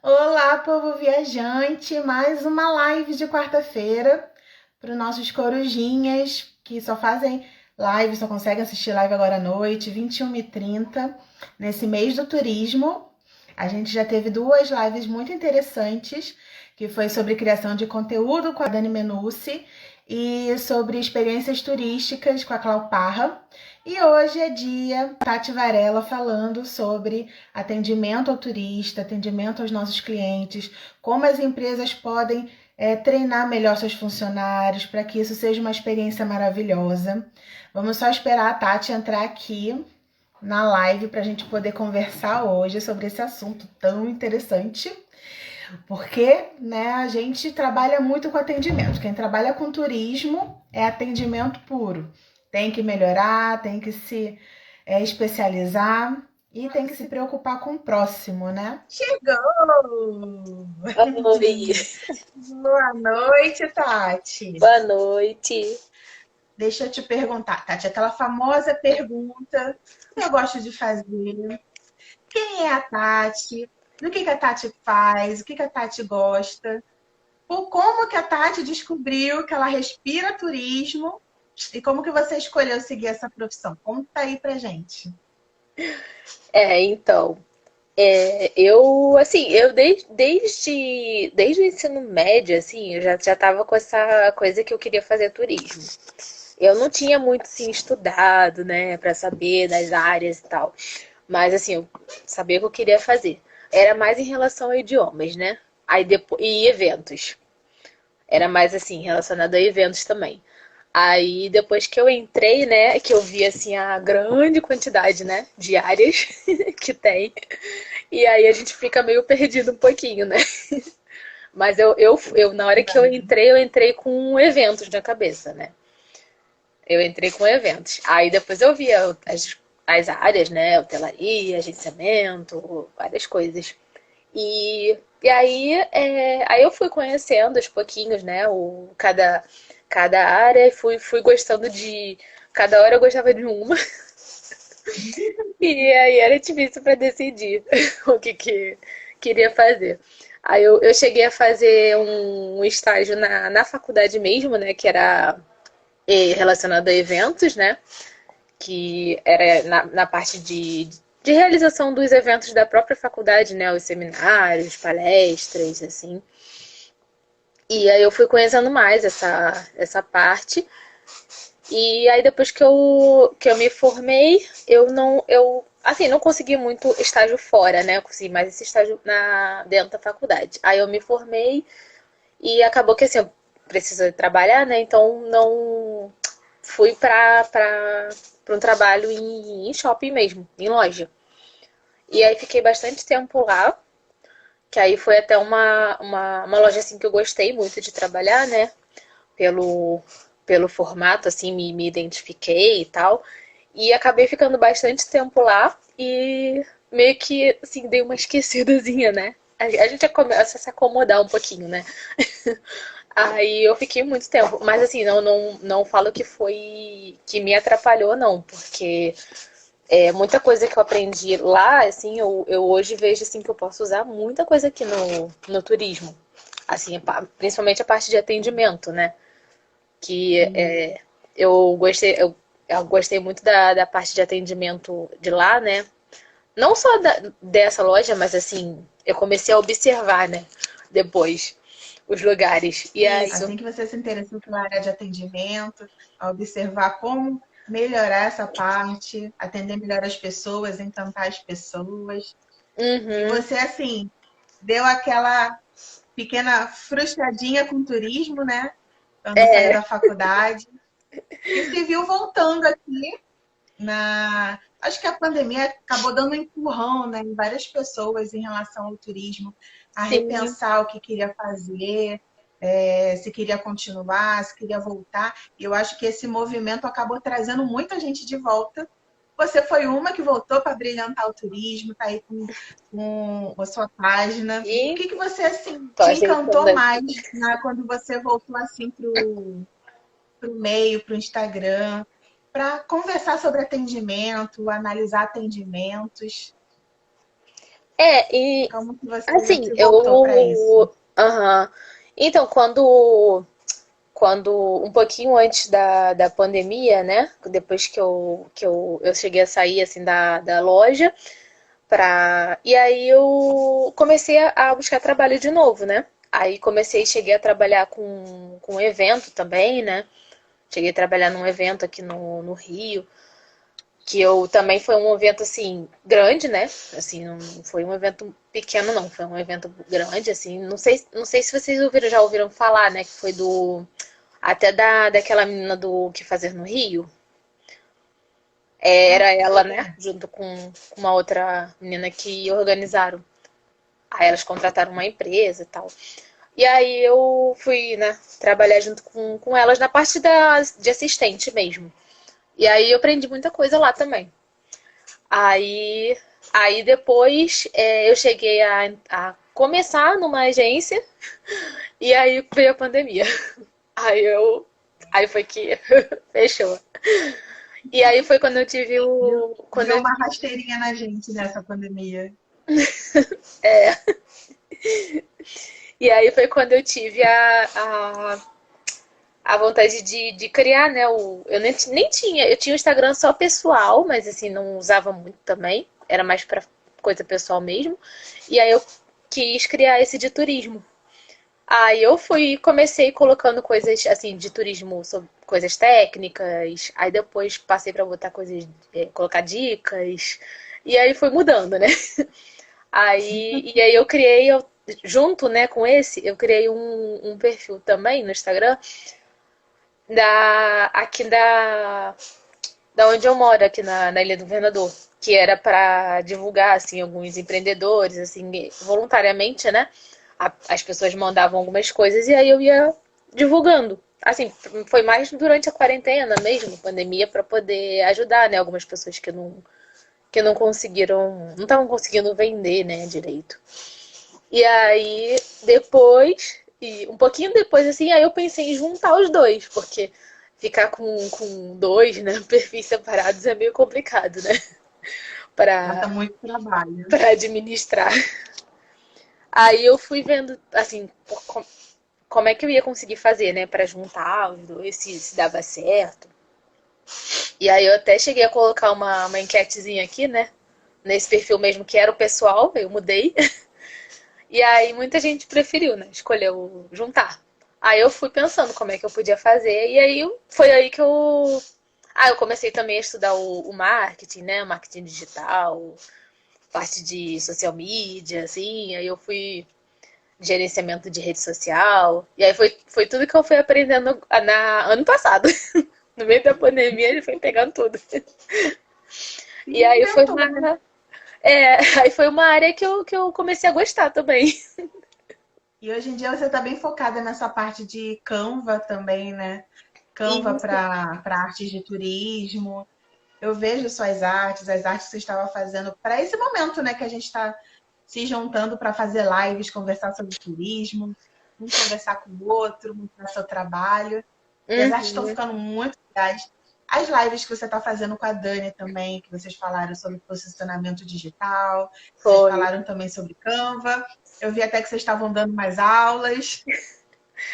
Olá, povo viajante! Mais uma live de quarta-feira para os nossos corujinhas que só fazem live, só conseguem assistir live agora à noite, 21h30, nesse mês do turismo. A gente já teve duas lives muito interessantes, que foi sobre criação de conteúdo com a Dani Menucci e sobre experiências turísticas com a Clau Parra. E hoje é dia Tati Varela falando sobre atendimento ao turista, atendimento aos nossos clientes, como as empresas podem treinar melhor seus funcionários para que isso seja uma experiência maravilhosa. Vamos só esperar a Tati entrar aqui na live para a gente poder conversar hoje sobre esse assunto tão interessante, porque a gente trabalha muito com atendimento. Quem trabalha com turismo é atendimento puro. Tem que melhorar, tem que se especializar e tem que se preocupar com o próximo, né? Chegou! Oi, Boa noite, Tati. boa noite. Deixa eu te perguntar, Tati, aquela famosa pergunta que eu gosto de fazer. Quem é a Tati? Do que a Tati faz? O que a Tati gosta? Ou como que a Tati descobriu que ela respira turismo e como que você escolheu seguir essa profissão? Conta aí pra gente. Então, eu, assim, desde o ensino médio, assim, eu já tava com essa coisa que eu queria fazer turismo. Eu não tinha muito, assim, estudado, né, pra saber das áreas e tal. Mas, assim, eu sabia o que eu queria fazer. Era mais em relação a idiomas, né? Aí depois, e eventos. Era mais, assim, relacionado a eventos também. Aí depois que eu entrei, né, que eu vi assim a grande quantidade, né, de áreas que tem, e aí a gente fica meio perdido um pouquinho, né? Mas eu na hora que eu entrei com eventos na cabeça, né? Eu entrei com eventos. Aí depois eu via as áreas, né, hotelaria, agenciamento, várias coisas. E aí eu fui conhecendo aos pouquinhos, né, cada área e fui gostando de. Cada hora eu gostava de uma. E aí era difícil para decidir o que queria fazer. Aí eu cheguei a fazer um estágio na faculdade mesmo, né, que era relacionado a eventos, né, que era na parte de realização dos eventos da própria faculdade, né, os seminários, palestras, assim. E aí eu fui conhecendo mais essa parte. E aí depois que eu me formei, assim, não consegui muito estágio fora, né? Eu consegui mais esse estágio dentro da faculdade. Aí eu me formei e acabou que assim, eu preciso trabalhar, né? Então não fui para um trabalho em shopping mesmo, em loja. E aí fiquei bastante tempo lá, que aí foi até uma loja assim que eu gostei muito de trabalhar, né? Pelo, pelo formato, assim, me identifiquei e tal. E acabei ficando bastante tempo lá e meio que, assim, dei uma esquecidazinha, né? A gente começa a se acomodar um pouquinho, né? Aí eu fiquei muito tempo, mas assim, não falo que foi que me atrapalhou, não, porque muita coisa que eu aprendi lá, assim, eu hoje vejo assim que eu posso usar muita coisa aqui no turismo. Assim, principalmente a parte de atendimento, né? Que eu gostei muito da parte de atendimento de lá, né? Não só dessa loja, mas assim, eu comecei a observar, né? Depois os lugares. E aí, Isso, assim que você se interessou pela área de atendimento, a observar como melhorar essa parte, atender melhor as pessoas, encantar as pessoas. E uhum, você, assim, deu aquela pequena frustradinha com o turismo, né? Quando saiu da faculdade. E se viu voltando aqui na. Acho que a pandemia acabou dando um empurrão, né, em várias pessoas em relação ao turismo, a sim. repensar o que queria fazer, se queria continuar, se queria voltar. E eu acho que esse movimento acabou trazendo muita gente de volta. Você foi uma que voltou para brilhantar o turismo, está aí com a sua página. O E que você assim tô te ajeitando encantou mais, aqui. né, quando você voltou assim para o meio, para o Instagram, para conversar sobre atendimento, analisar atendimentos. E Como que você assim, se voltou para isso? Aham. Então, quando um pouquinho antes da pandemia, né? Depois que eu cheguei a sair assim da loja, e aí eu comecei a buscar trabalho de novo, né? Aí cheguei a trabalhar com evento também, né? Cheguei a trabalhar num evento aqui no Rio, que eu também foi um evento assim grande, né? Assim, não foi um evento pequeno, não, foi um evento grande, assim. Não sei se vocês já ouviram falar, né? Que foi até daquela menina do Que Fazer no Rio. Era ela, né? É. Junto com uma outra menina que organizaram. Aí elas contrataram uma empresa e tal. E aí eu fui, né, trabalhar junto com elas na parte de assistente mesmo. E aí eu aprendi muita coisa lá também. Aí, aí depois eu cheguei a começar numa agência e aí veio a pandemia. Aí eu. Aí foi que fechou. E aí foi quando eu tive Deu, o. Quando deu eu uma tive. rasteirinha na gente nessa pandemia. É, e aí foi quando eu tive a vontade de criar, né? Eu nem tinha. Eu tinha o Instagram só pessoal, mas assim, não usava muito também. Era mais pra coisa pessoal mesmo. E aí eu quis criar esse de turismo. Aí eu comecei colocando coisas assim de turismo, sobre coisas técnicas. Aí depois passei para botar coisas, colocar dicas. E aí foi mudando, né? E aí eu criei, junto, né, com eu criei um perfil também no Instagram aqui da onde eu moro, aqui na Ilha do Governador, que era para divulgar assim alguns empreendedores, assim, voluntariamente, né? As pessoas mandavam algumas coisas e aí eu ia divulgando. Assim, foi mais durante a quarentena mesmo, pandemia, para poder ajudar, né, algumas pessoas que não conseguiram, não estavam conseguindo vender, né, direito. E aí, depois, e um pouquinho depois, assim, aí eu pensei em juntar os dois, porque ficar com dois, né, perfis separados é meio complicado, né, Dá para muito trabalho. para administrar. Aí eu fui vendo, assim, como é que eu ia conseguir fazer, né, para juntar os dois, se dava certo. E aí eu até cheguei a colocar uma enquetezinha aqui, né, nesse perfil mesmo que era o pessoal, eu mudei. E aí muita gente preferiu, né? Escolheu juntar. Aí eu fui pensando como é que eu podia fazer. E aí foi aí que eu. Eu comecei também a estudar o marketing, né? O marketing digital, parte de social media, assim. Aí eu fui gerenciamento de rede social. E aí foi tudo que eu fui aprendendo ano passado. No meio da pandemia, ele foi pegando tudo. Se E aí foi inventou, né? uma. Aí foi uma área que eu comecei a gostar também. E hoje em dia você está bem focada nessa parte de Canva também, né? Canva Isso. para artes de turismo. Eu vejo suas artes, as artes que você estava fazendo para esse momento, né? Que a gente está se juntando para fazer lives, conversar sobre turismo, um conversar com o outro, mostrar seu trabalho. E as artes estão Uhum. ficando muito legais. As lives que você está fazendo com a Dani também, que vocês falaram sobre posicionamento digital, vocês Foi. falaram também sobre Canva. Eu vi até que vocês estavam dando mais aulas.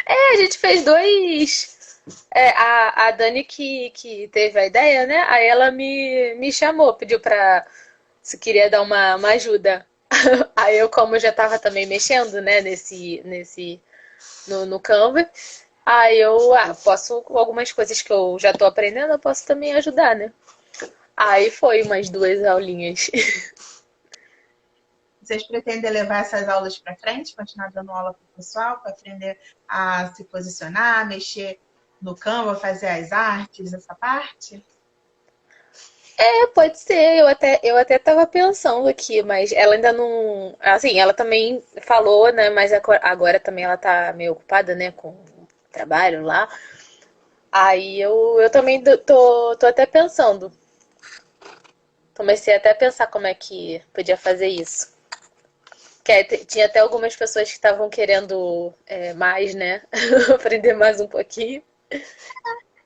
A gente fez dois. A Dani que teve a ideia, né? Aí ela me chamou, pediu pra. Se queria dar uma ajuda. Aí eu, como já tava também mexendo, né, no Canva, aí eu, posso, com algumas coisas que eu já tô aprendendo, eu posso também ajudar, né? Aí foi umas duas aulinhas. Vocês pretendem levar essas aulas para frente, continuar dando aula para o pessoal, para aprender a se posicionar, mexer no Canva, fazer as artes, essa parte? Pode ser, eu até tava pensando aqui, mas ela ainda não. Assim, ela também falou, né? Mas agora também ela tá meio ocupada, né, com o trabalho lá. Aí eu também tô até pensando. Comecei até a pensar como é que podia fazer isso. Tinha até algumas pessoas que estavam querendo mais, né? Aprender mais um pouquinho.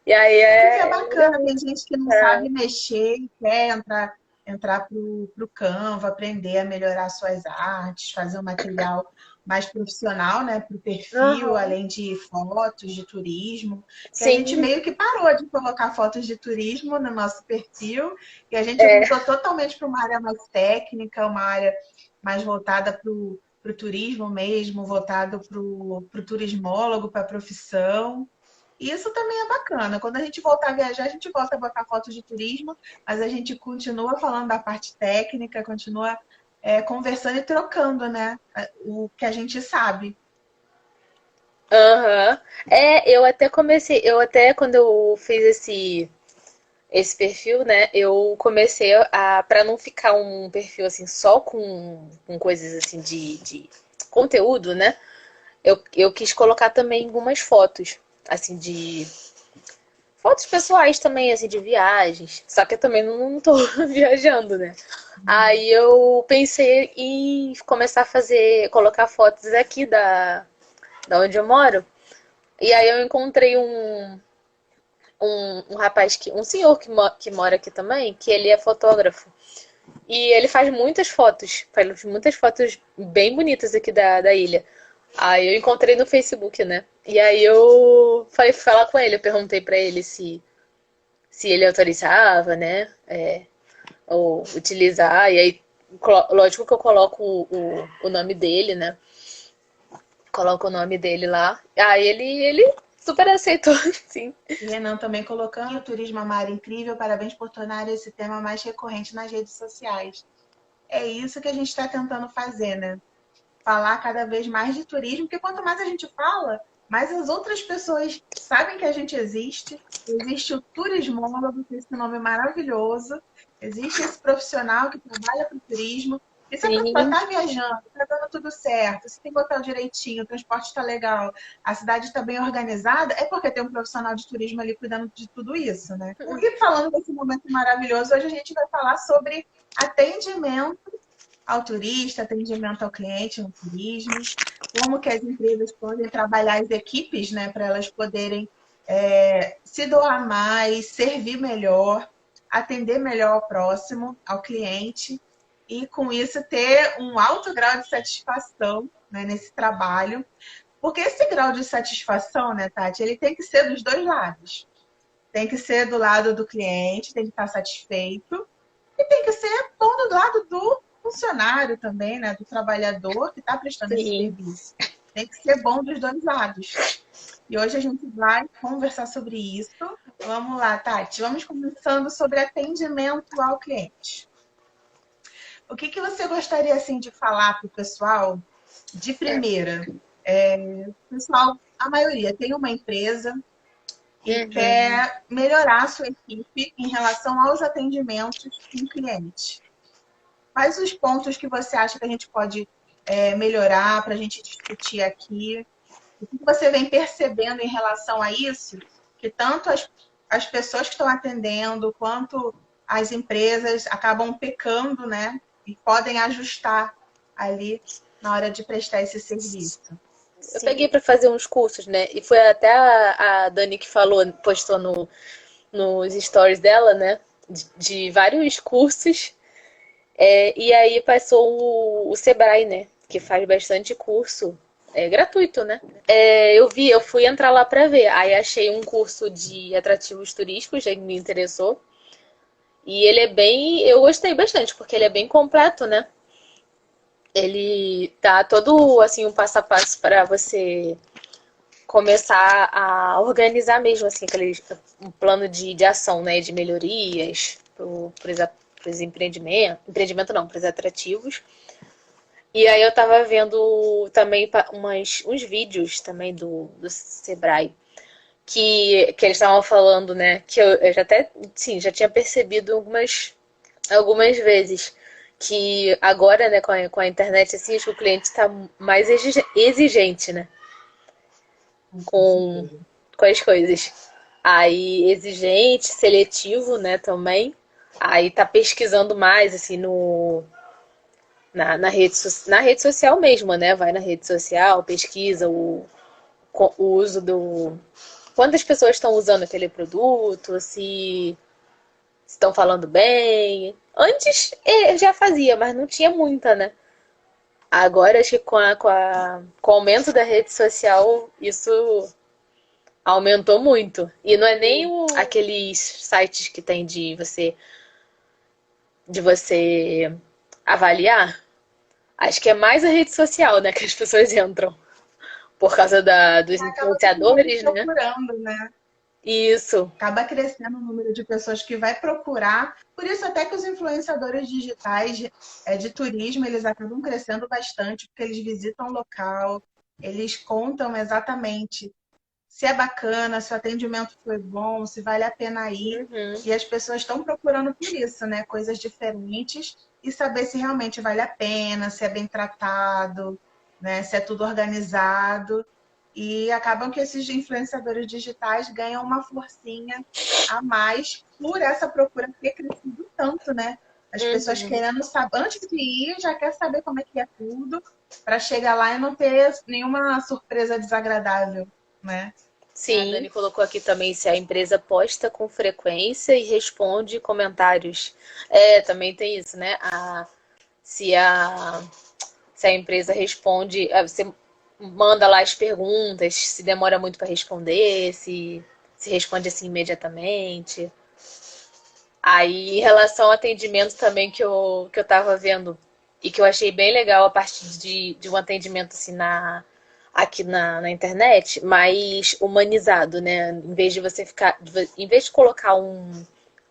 E aí Porque é é bacana, legal. tem gente que não sabe mexer e quer entrar entrar para o Canva, aprender a melhorar suas artes, fazer um material mais profissional, né, para o perfil, Aham. além de fotos de turismo, que a gente Sim, meio que parou de colocar fotos de turismo no nosso perfil, e a gente é. mudou totalmente para uma área mais técnica, uma área mais voltada para o turismo mesmo, voltado para o turismólogo, para a profissão. E isso também é bacana. Quando a gente voltar a viajar, a gente volta a botar fotos de turismo, mas a gente continua falando da parte técnica, continua conversando e trocando, né? O que a gente sabe. Aham. Eu até comecei, eu até quando eu fiz esse perfil, né, eu comecei para não ficar um perfil assim só com coisas assim de conteúdo, né? Eu quis colocar também algumas fotos, assim, de fotos pessoais também, assim, de viagens. Só que eu também não tô viajando, né? Aí eu pensei em começar a colocar fotos aqui da onde eu moro. E aí eu encontrei um rapaz, um senhor que mora aqui também, que ele é fotógrafo. E ele faz muitas fotos bem bonitas aqui da ilha. Aí eu encontrei no Facebook, né? E aí eu falei falar com ele, eu perguntei pra ele se ele autorizava, né? Ou utilizar, e aí lógico que eu coloco o nome dele, né? Coloco o nome dele lá. Aí ele super aceitou, sim. E Renan também colocando o turismo à mar incrível. Parabéns por tornar esse tema mais recorrente nas redes sociais. É isso que a gente está tentando fazer, né? Falar cada vez mais de turismo, porque quanto mais a gente fala, mais as outras pessoas sabem que a gente existe. Existe o turismólogo, que é esse nome maravilhoso. Existe esse profissional que trabalha com turismo. E se a pessoa Sim, está viajando, está dando tudo certo, se tem hotel direitinho, o transporte está legal, a cidade está bem organizada, é porque tem um profissional de turismo ali cuidando de tudo isso, né? E falando desse momento maravilhoso, hoje a gente vai falar sobre atendimento ao turista, atendimento ao cliente no turismo, como que as empresas podem trabalhar as equipes, né, para elas poderem se doar mais, servir melhor, atender melhor ao próximo, ao cliente, e com isso ter um alto grau de satisfação, né, nesse trabalho. Porque esse grau de satisfação, né, Tati, ele tem que ser dos dois lados. Tem que ser do lado do cliente, tem que estar satisfeito, e tem que ser bom do lado do funcionário também, né? Do trabalhador que está prestando esse sim. serviço. Tem que ser bom dos dois lados. E hoje a gente vai conversar sobre isso. Vamos lá, Tati. Vamos começando sobre atendimento ao cliente. O que você gostaria assim de falar para o pessoal de primeira? Pessoal, a maioria tem uma empresa e Uhum. quer melhorar a sua equipe em relação aos atendimentos com o cliente. Quais os pontos que você acha que a gente pode melhorar para a gente discutir aqui? O que você vem percebendo em relação a isso? Que tanto as pessoas que estão atendendo quanto as empresas acabam pecando, né? E podem ajustar ali na hora de prestar esse serviço. Eu peguei pra fazer uns cursos, né? E foi até a Dani que falou, postou nos stories dela, né? De vários cursos. E aí passou o Sebrae, né? Que faz bastante curso. É gratuito, né? Eu fui entrar lá pra ver. Aí achei um curso de atrativos turísticos, já me interessou. E ele é bem. Eu gostei bastante, porque ele é bem completo, né? Ele tá todo assim um passo a passo para você começar a organizar mesmo assim um plano de ação, né, de melhorias para os empreendimento não, para os atrativos. E aí eu tava vendo também uns vídeos também do Sebrae que eles estavam falando, né, que eu já até, sim, já tinha percebido algumas vezes que agora, né, com a internet, assim, acho que o cliente está mais exigente, né, Com com, certeza. com as coisas. Aí, exigente, seletivo, né, também. Aí tá pesquisando mais, assim, na rede social mesmo, né? Vai na rede social, pesquisa o uso do. Quantas pessoas estão usando aquele produto, se estão falando bem. Antes já fazia, mas não tinha muita, né? Agora acho que com o aumento da rede social, isso aumentou muito. E não é nem aqueles sites que tem de você avaliar. Acho que é mais a rede social, né, que as pessoas entram. Por causa dos Acaba todo mundo influenciadores, né? procurando, né? Isso. Acaba crescendo o número de pessoas que vai procurar. Por isso até que os influenciadores digitais de turismo, eles acabam crescendo bastante, porque eles visitam o local, eles contam exatamente se é bacana, se o atendimento foi bom, se vale a pena ir. Uhum. E as pessoas estão procurando por isso, né? Coisas diferentes e saber se realmente vale a pena, se é bem tratado, né? Se é tudo organizado. E acabam que esses influenciadores digitais ganham uma forcinha a mais por essa procura ter crescido tanto, né? As pessoas Uhum. querendo saber, antes de ir, já quer saber como é que é tudo, para chegar lá e não ter nenhuma surpresa desagradável, né? Sim. A Dani colocou aqui também se a empresa posta com frequência e responde comentários. Também tem isso, né? Se a, se a empresa responde, você manda lá as perguntas, se demora muito para responder, se responde assim imediatamente. Aí, em relação ao atendimento também que eu tava vendo e que eu achei bem legal a partir de um atendimento assim aqui na internet, mais humanizado, né? Em vez de você ficar. Em vez de colocar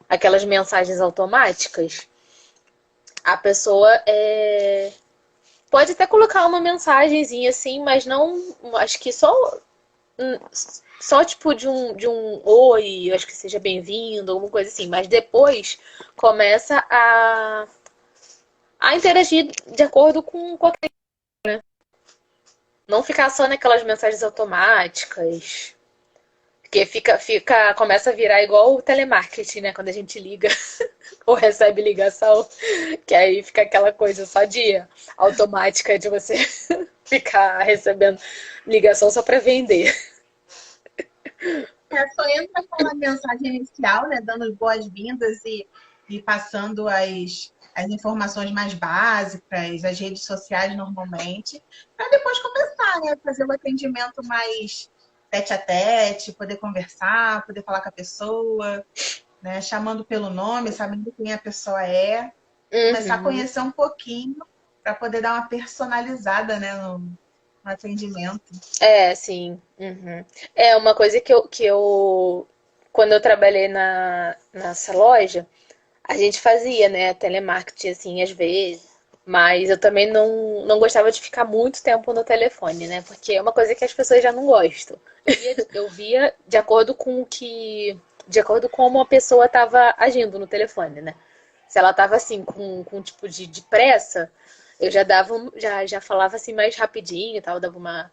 aquelas mensagens automáticas, a pessoa pode até colocar uma mensagenzinha assim, mas não. Acho que só tipo de um oi, eu acho que seja bem-vindo, alguma coisa assim. Mas depois começa a interagir de acordo com a. Não ficar só naquelas mensagens automáticas. Porque começa a virar igual o telemarketing, né? Quando a gente liga ou recebe ligação, que aí fica aquela coisa só de automática de você ficar recebendo ligação só para vender. Só entra aquela mensagem inicial, né, dando as boas-vindas e passando as informações mais básicas, as redes sociais normalmente, para depois começar, né, fazer o atendimento mais tete a tete, poder conversar, poder falar com a pessoa, né, chamando pelo nome, sabendo quem a pessoa é, começar a Uhum. conhecer um pouquinho para poder dar uma personalizada, né, no atendimento. Sim. Uhum. É uma coisa que eu quando eu trabalhei nessa loja, a gente fazia, né, telemarketing, assim, às vezes. Mas eu também não gostava de ficar muito tempo no telefone, né? Porque é uma coisa que as pessoas já não gostam. Eu via de acordo com o que. De acordo com como a pessoa estava agindo no telefone, né? Se ela estava assim, com um tipo de pressa, eu já dava, já falava assim mais rapidinho e tal, dava uma.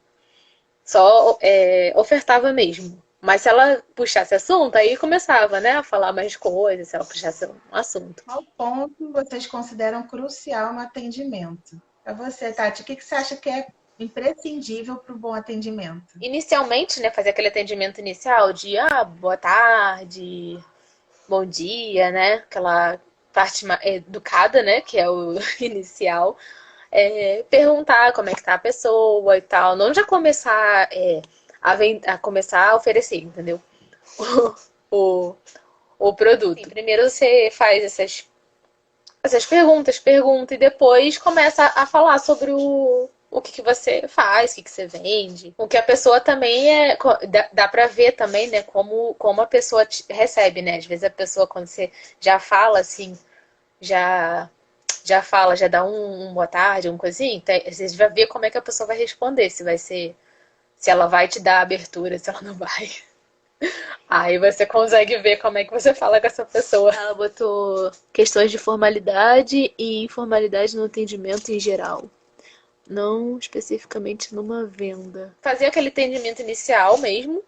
Só ofertava mesmo. Mas se ela puxasse assunto, aí começava, né, a falar mais coisas, se ela puxasse um assunto. Qual ponto vocês consideram crucial no atendimento? Para você, Tati, o que você acha que é imprescindível para o bom atendimento? Inicialmente, né, fazer aquele atendimento inicial de boa tarde, bom dia, né? Aquela parte educada, né? Que é o inicial. Perguntar como é que tá a pessoa e tal. Não já começar a começar a oferecer, entendeu? O, o produto. Sim, primeiro você faz essas perguntas, pergunta e depois começa a falar sobre o que você faz, o que você vende. O que a pessoa também dá pra ver também, né, como a pessoa recebe, né? Às vezes a pessoa, quando você já fala assim, já já fala, já dá um boa tarde, uma coisa assim, então, às vezes vai ver como é que a pessoa vai responder, se ela vai te dar abertura, se ela não vai. Aí você consegue ver como é que você fala com essa pessoa. Ela botou questões de formalidade e informalidade no atendimento em geral. Não especificamente numa venda. Fazer aquele atendimento inicial mesmo,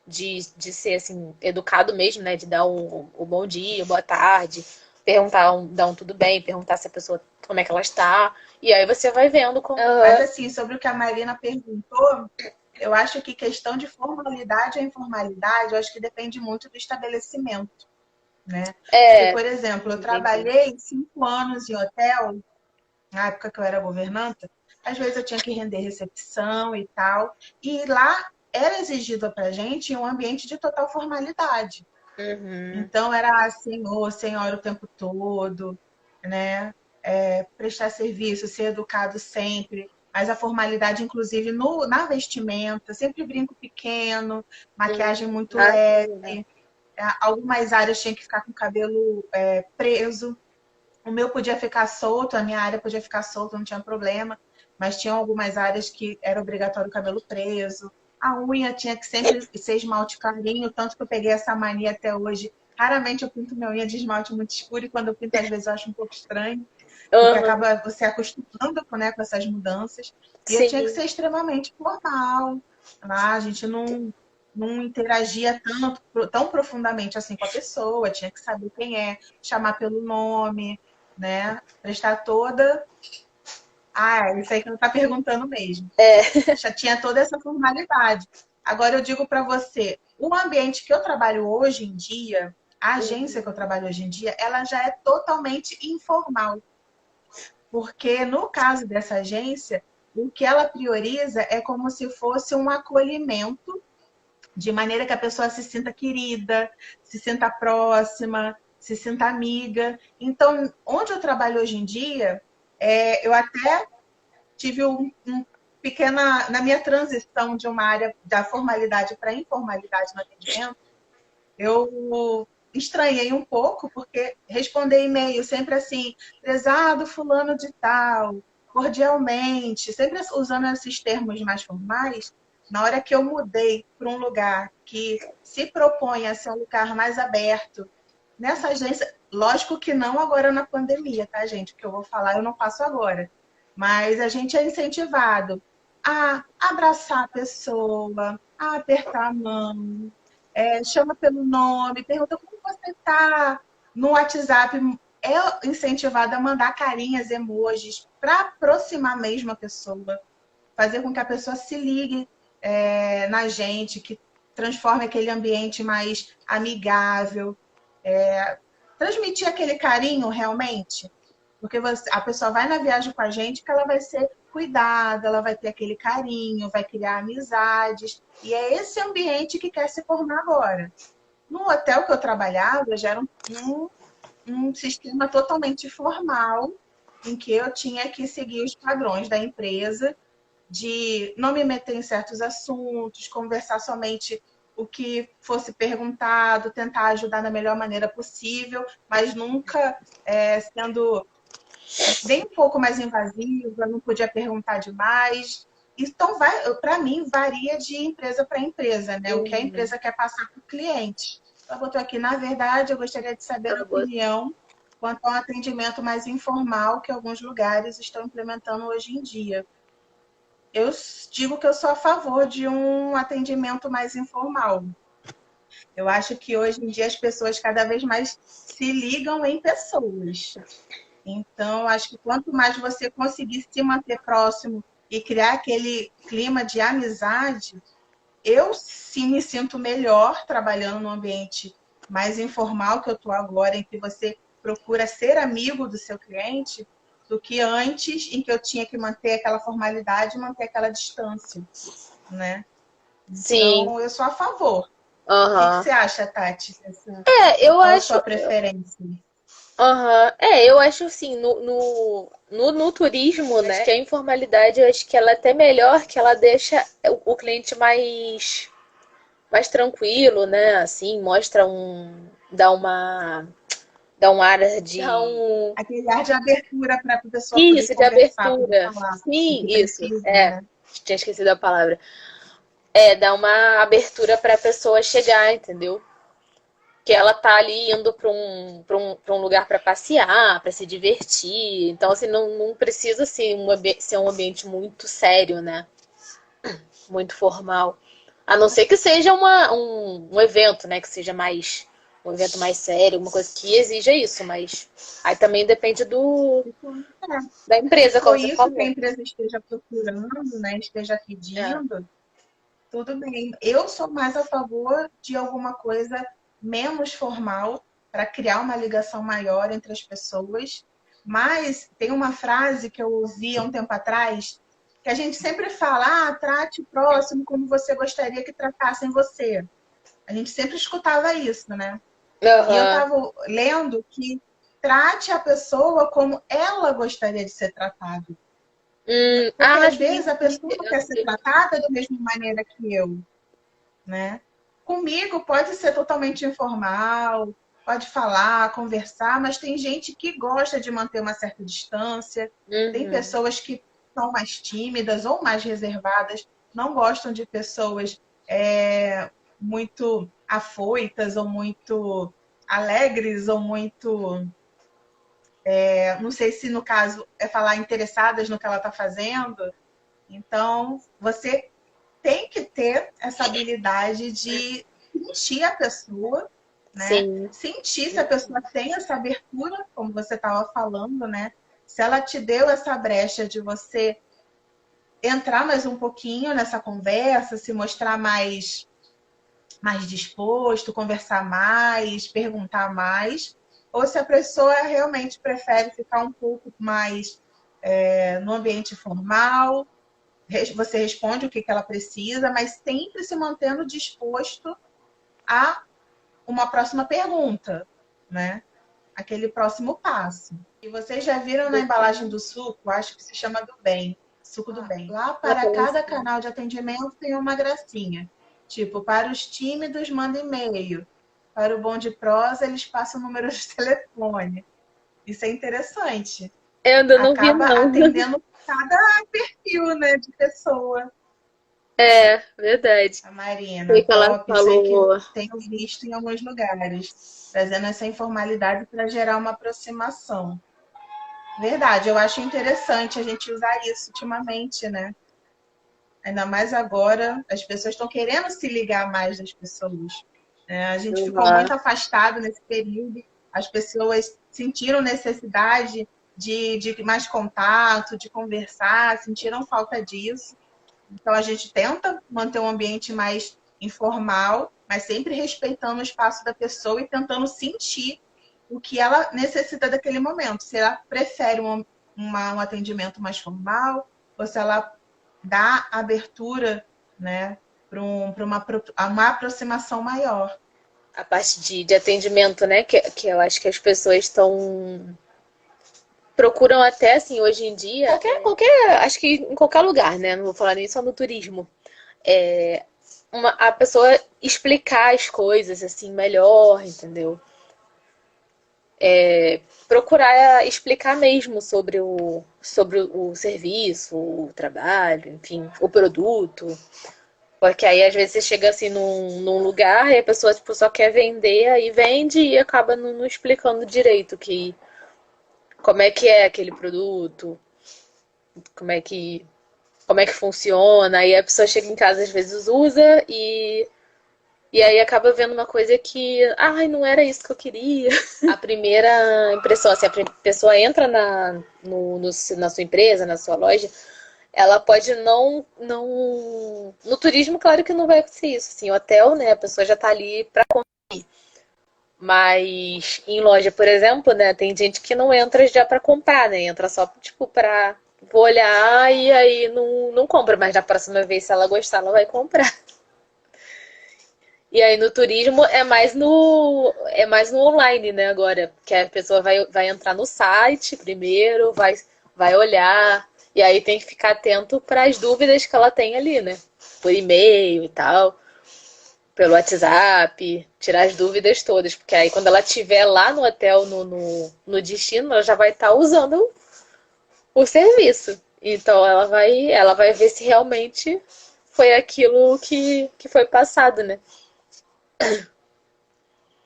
de ser assim, educado mesmo, né? De dar o bom dia, boa tarde, perguntar, dar um tudo bem, perguntar se a pessoa, como é que ela está. E aí você vai vendo como. Mas assim, sobre o que a Marina perguntou, eu acho que questão de formalidade ou informalidade, eu acho que depende muito do estabelecimento, né? Porque, É, por exemplo, eu entendi. trabalhei 5 anos em hotel, na época que eu era governanta, às vezes eu tinha que render recepção e tal, e lá era exigido pra gente um ambiente de total formalidade. Uhum. Então era senhor, senhora o tempo todo, né? Prestar serviço, ser educado sempre, mas a formalidade, inclusive, na vestimenta, sempre brinco pequeno, maquiagem muito Ah, leve. sim, né? Algumas áreas tinha que ficar com o cabelo preso. O meu podia ficar solto, a minha área podia ficar solta, não tinha problema. Mas tinha algumas áreas que era obrigatório o cabelo preso. A unha tinha que sempre ser esmalte clarinho, tanto que eu peguei essa mania até hoje. Raramente eu pinto minha unha de esmalte muito escuro e quando eu pinto, às vezes eu acho um pouco estranho, porque Uhum. acaba você acostumando, né, com essas mudanças. E eu tinha que Sim. ser extremamente formal. Lá, a gente não interagia tão profundamente assim com a pessoa, tinha que saber quem é, chamar pelo nome, né? Prestar toda. Ah, isso aí que não está perguntando mesmo. É. Já tinha toda essa formalidade. Agora eu digo para você, o ambiente que eu trabalho hoje em dia, a agência que eu trabalho hoje em dia, ela já é totalmente informal. Porque no caso dessa agência, o que ela prioriza é como se fosse um acolhimento, de maneira que a pessoa se sinta querida, se sinta próxima, se sinta amiga. Então, onde eu trabalho hoje em dia, eu até tive um pequena, na minha transição de uma área da formalidade para a informalidade no atendimento, eu estranhei um pouco, porque responder e-mail sempre assim, prezado fulano de tal, cordialmente, sempre usando esses termos mais formais. Na hora que eu mudei para um lugar que se propõe a ser um lugar mais aberto, nessa agência, lógico que não agora na pandemia, tá, gente? O que eu vou falar eu não faço agora. Mas a gente é incentivado a abraçar a pessoa, a apertar a mão, chama pelo nome, pergunta como você está no WhatsApp. É incentivado a mandar carinhas, emojis, para aproximar mesmo a pessoa, fazer com que a pessoa se ligue na gente, que transforme aquele ambiente mais amigável, transmitir aquele carinho realmente. Porque a pessoa vai na viagem com a gente que ela vai ser cuidada, ela vai ter aquele carinho, vai criar amizades. E é esse ambiente que quer se formar agora. No hotel que eu trabalhava, já era um sistema totalmente formal, em que eu tinha que seguir os padrões da empresa, de não me meter em certos assuntos, conversar somente o que fosse perguntado, tentar ajudar da melhor maneira possível, mas nunca sendo nem um pouco mais invasiva, não podia perguntar demais. Então, para mim, varia de empresa para empresa, né? O que a Uhum. empresa quer passar para o cliente. Ela botou aqui, na verdade, eu gostaria de saber a opinião quanto ao atendimento mais informal que alguns lugares estão implementando hoje em dia. Eu digo que eu sou a favor de um atendimento mais informal. Eu acho que hoje em dia as pessoas cada vez mais se ligam em pessoas. Então, acho que quanto mais você conseguir se manter próximo e criar aquele clima de amizade, eu sim me sinto melhor trabalhando num ambiente mais informal que eu estou agora, em que você procura ser amigo do seu cliente, do que antes, em que eu tinha que manter aquela formalidade e manter aquela distância, né? Sim. Então, eu sou a favor. O que Aham. você acha, Tati? Eu Qual a acho. sua preferência? Aham. Eu acho assim, no turismo, né? Acho que a informalidade, eu acho que ela é até melhor, que ela deixa o cliente mais tranquilo, né? Assim, mostra dá um ar de. Aquele ar de abertura para a pessoa poder Isso, de conversar, poder abertura. falar o Sim, que isso. precisa, né? Tinha esquecido a palavra. Dá uma abertura para a pessoa chegar, entendeu? Que ela tá ali indo para um lugar para passear, para se divertir. Então, assim, não precisa ser um ambiente muito sério, né? Muito formal. A não ser que seja um evento, né? Que seja mais um evento mais sério, alguma coisa que exija isso, mas aí também depende da Se empresa, for como você isso que a falou. empresa esteja procurando, né, esteja É. pedindo, tudo bem. Eu sou mais a favor de alguma coisa menos formal, para criar uma ligação maior entre as pessoas. Mas tem uma frase que eu ouvi há um tempo atrás, que a gente sempre fala, trate o próximo como você gostaria que tratassem você. A gente sempre escutava isso, né? E eu Aham. estava lendo que trate a pessoa como ela gostaria de ser tratada. Porque às Sim, vezes a sim, pessoa eu quer ser sei. tratada da mesma maneira que eu, né? Comigo pode ser totalmente informal, pode falar, conversar, mas tem gente que gosta de manter uma certa distância, tem Uhum. pessoas que são mais tímidas ou mais reservadas, não gostam de pessoas muito afoitas ou muito alegres ou muito, não sei se no caso é falar interessadas no que ela está fazendo. Então, você tem que ter essa habilidade de sentir a pessoa, né? Sim. Sentir se a pessoa tem essa abertura, como você estava falando, né? Se ela te deu essa brecha de você entrar mais um pouquinho nessa conversa, se mostrar mais disposto, conversar mais, perguntar mais, ou se a pessoa realmente prefere ficar um pouco mais no ambiente formal, você responde o que ela precisa, mas sempre se mantendo disposto a uma próxima pergunta, né? Aquele próximo passo. E vocês já viram na embalagem do suco, acho que se chama do bem, suco do bem. Lá para cada canal de atendimento tem uma gracinha. Tipo, para os tímidos, manda e-mail. Para o bom de prosa, eles passam o número de telefone. Isso é interessante. Eu ainda não vi, Acaba não. atendendo cada perfil, né, de pessoa. É, verdade. A Foi Marina, que ela top, isso aí que falou. tenho visto em alguns lugares, trazendo essa informalidade para gerar uma aproximação. Verdade, eu acho interessante a gente usar isso ultimamente, né? Ainda mais agora, as pessoas estão querendo se ligar mais das pessoas. Né? A gente ficou Uhum. muito afastado nesse período, as pessoas sentiram necessidade de mais contato, de conversar, sentiram falta disso. Então, a gente tenta manter um ambiente mais informal, mas sempre respeitando o espaço da pessoa e tentando sentir o que ela necessita daquele momento. Se ela prefere um atendimento mais formal, ou se ela dá abertura, né, para uma aproximação maior. A parte de atendimento, né? Que eu acho que as pessoas estão. Procuram até, assim, hoje em dia. Acho que em qualquer lugar, né? Não vou falar nem só no turismo. A pessoa explicar as coisas, assim, melhor, entendeu? Procurar explicar mesmo sobre o serviço, o trabalho, enfim, o produto. Porque aí às vezes você chega assim num lugar e a pessoa tipo, só quer vender, aí vende e acaba não explicando direito como é que é aquele produto, como é que, como é que funciona. Aí a pessoa chega em casa às vezes usa e aí acaba vendo uma coisa que, ai, não era isso que eu queria. A primeira impressão, assim, a pessoa entra na sua empresa, na sua loja, ela pode não. No turismo, claro que não vai acontecer isso. Assim, hotel, né? A pessoa já tá ali pra. Mas em loja, por exemplo, né? Tem gente que não entra já pra comprar, né? Entra só, tipo, pra. Vou olhar e aí não compra, mas da próxima vez, se ela gostar, ela vai comprar. E aí no turismo é mais no online, né, agora, que a pessoa vai entrar no site primeiro, vai olhar, e aí tem que ficar atento para as dúvidas que ela tem ali, né? Por e-mail e tal, pelo WhatsApp, tirar as dúvidas todas, porque aí quando ela estiver lá no hotel, no destino, ela já vai estar usando o serviço. Então ela vai ver se realmente foi aquilo que foi passado, né?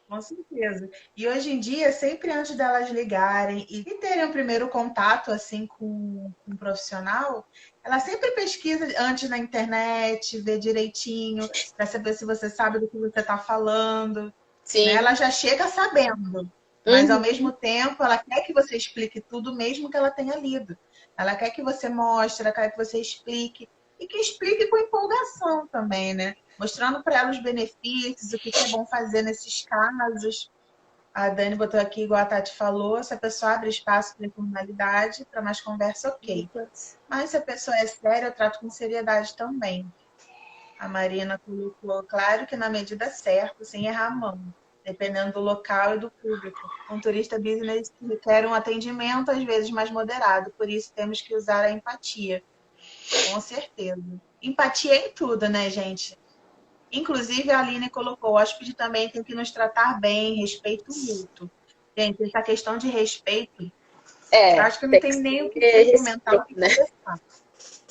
Com certeza. E hoje em dia, sempre antes delas ligarem e terem o primeiro contato assim com um profissional, ela sempre pesquisa antes na internet, vê direitinho, para saber se você sabe do que você está falando, né? Sim. Ela já chega sabendo, mas ao Uhum. mesmo tempo ela quer que você explique tudo mesmo que ela tenha lido. Ela quer que você mostre, ela quer que você explique e que explique com empolgação também, né? Mostrando para ela os benefícios, o que é bom fazer nesses casos. A Dani botou aqui, igual a Tati falou, se a pessoa abre espaço para informalidade, para mais conversa, ok. Mas se a pessoa é séria, eu trato com seriedade também. A Marina colocou, claro que na medida certa, sem errar a mão, dependendo do local e do público. Um turista business requer um atendimento, às vezes, mais moderado, por isso temos que usar a empatia. Com certeza. Empatia em tudo, né, gente? Inclusive, a Aline colocou, o hóspede também tem que nos tratar bem, respeito mútuo. Gente, essa questão de respeito, eu acho que não Tem que tem nem o que ser comentar, o recíproco, que né? conversar.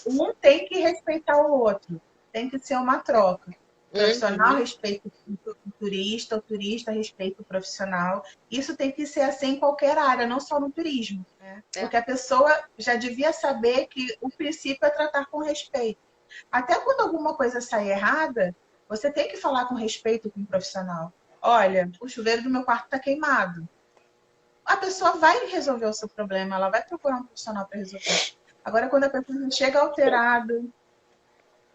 Um tem que respeitar o outro. Tem que ser uma troca. O profissional Uhum. respeita o turista respeita o profissional. Isso tem que ser assim em qualquer área, não só no turismo. Né? É. Porque a pessoa já devia saber que o princípio é tratar com respeito. Até quando alguma coisa sai errada, você tem que falar com respeito com o profissional. Olha, o chuveiro do meu quarto está queimado. A pessoa vai resolver o seu problema, ela vai procurar um profissional para resolver. Agora, quando a pessoa chega alterada,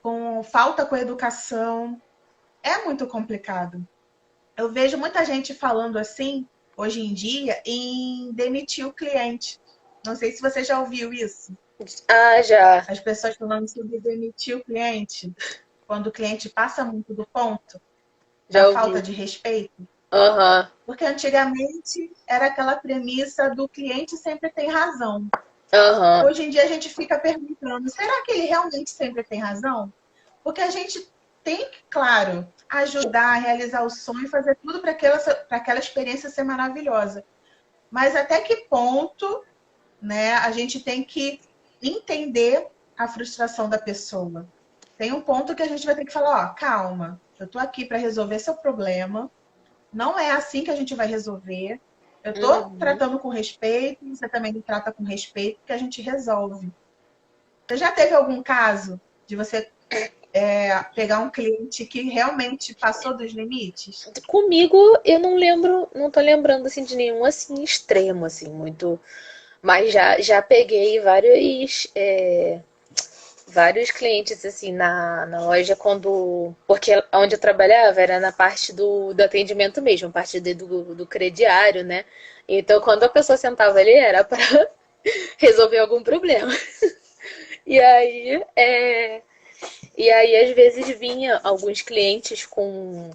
com falta com a educação, é muito complicado. Eu vejo muita gente falando assim, hoje em dia, em demitir o cliente. Não sei se você já ouviu isso. Ah, já. As pessoas falando sobre demitir o cliente, quando o cliente passa muito do ponto, da Já falta ouvi. de respeito. Aham. Porque antigamente era aquela premissa do cliente sempre tem razão. Aham. Hoje em dia a gente fica perguntando, será que ele realmente sempre tem razão? Porque a gente tem que, claro, ajudar a realizar o sonho e fazer tudo para aquela experiência ser maravilhosa. Mas até que ponto, né, a gente tem que entender a frustração da pessoa? Tem um ponto que a gente vai ter que falar, ó, calma, eu estou aqui para resolver seu problema. Não é assim que a gente vai resolver. Eu estou Uhum. tratando com respeito, você também me trata com respeito, que a gente resolve. Você já teve algum caso de você pegar um cliente que realmente passou dos limites? Comigo, eu não lembro, não tô lembrando assim de nenhum assim extremo, assim, muito. Mas já peguei vários clientes assim na loja quando. Porque onde eu trabalhava era na parte do atendimento mesmo, parte do crediário, né? Então quando a pessoa sentava ali era para resolver algum problema. E aí, às vezes vinha alguns clientes com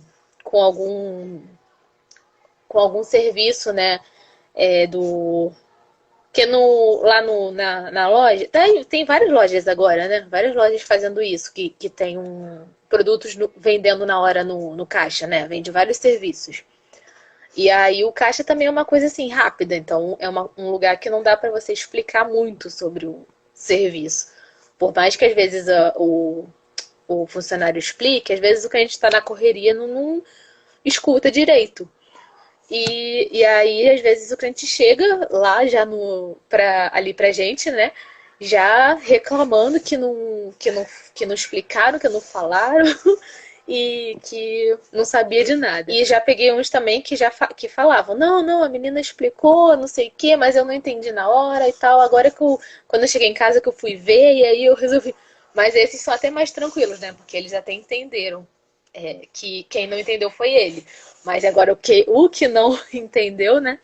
algum com algum serviço, né? Do que lá na loja tem várias lojas agora, né? Várias lojas fazendo isso que tem produtos vendendo na hora no caixa, né? Vende vários serviços. E aí o caixa também é uma coisa assim rápida, então é um lugar que não dá para você explicar muito sobre o serviço. Por mais que às vezes o funcionário explique, às vezes o cliente está na correria não escuta direito. E aí, às vezes, o cliente chega lá já ali pra gente, né? Já reclamando que não explicaram, que não falaram e que não sabia de nada. E já peguei uns também que falavam, não, a menina explicou, não sei o quê, mas eu não entendi na hora e tal. Agora quando eu cheguei em casa que eu fui ver, e aí eu resolvi. Mas esses são até mais tranquilos, né? Porque eles até entenderam que quem não entendeu foi ele. Mas agora o que não entendeu, né?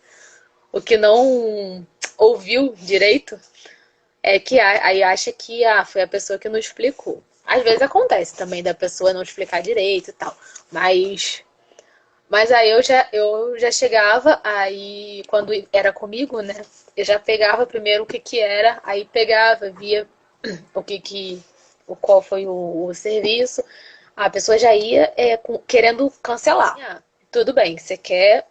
O que não ouviu direito é que aí acha que foi a pessoa que não explicou. Às vezes acontece também da pessoa não explicar direito e tal. Mas aí eu já chegava, aí quando era comigo, né? Eu já pegava primeiro o que era, aí pegava, via o qual foi o serviço. A pessoa já ia querendo cancelar. Tudo bem, você quer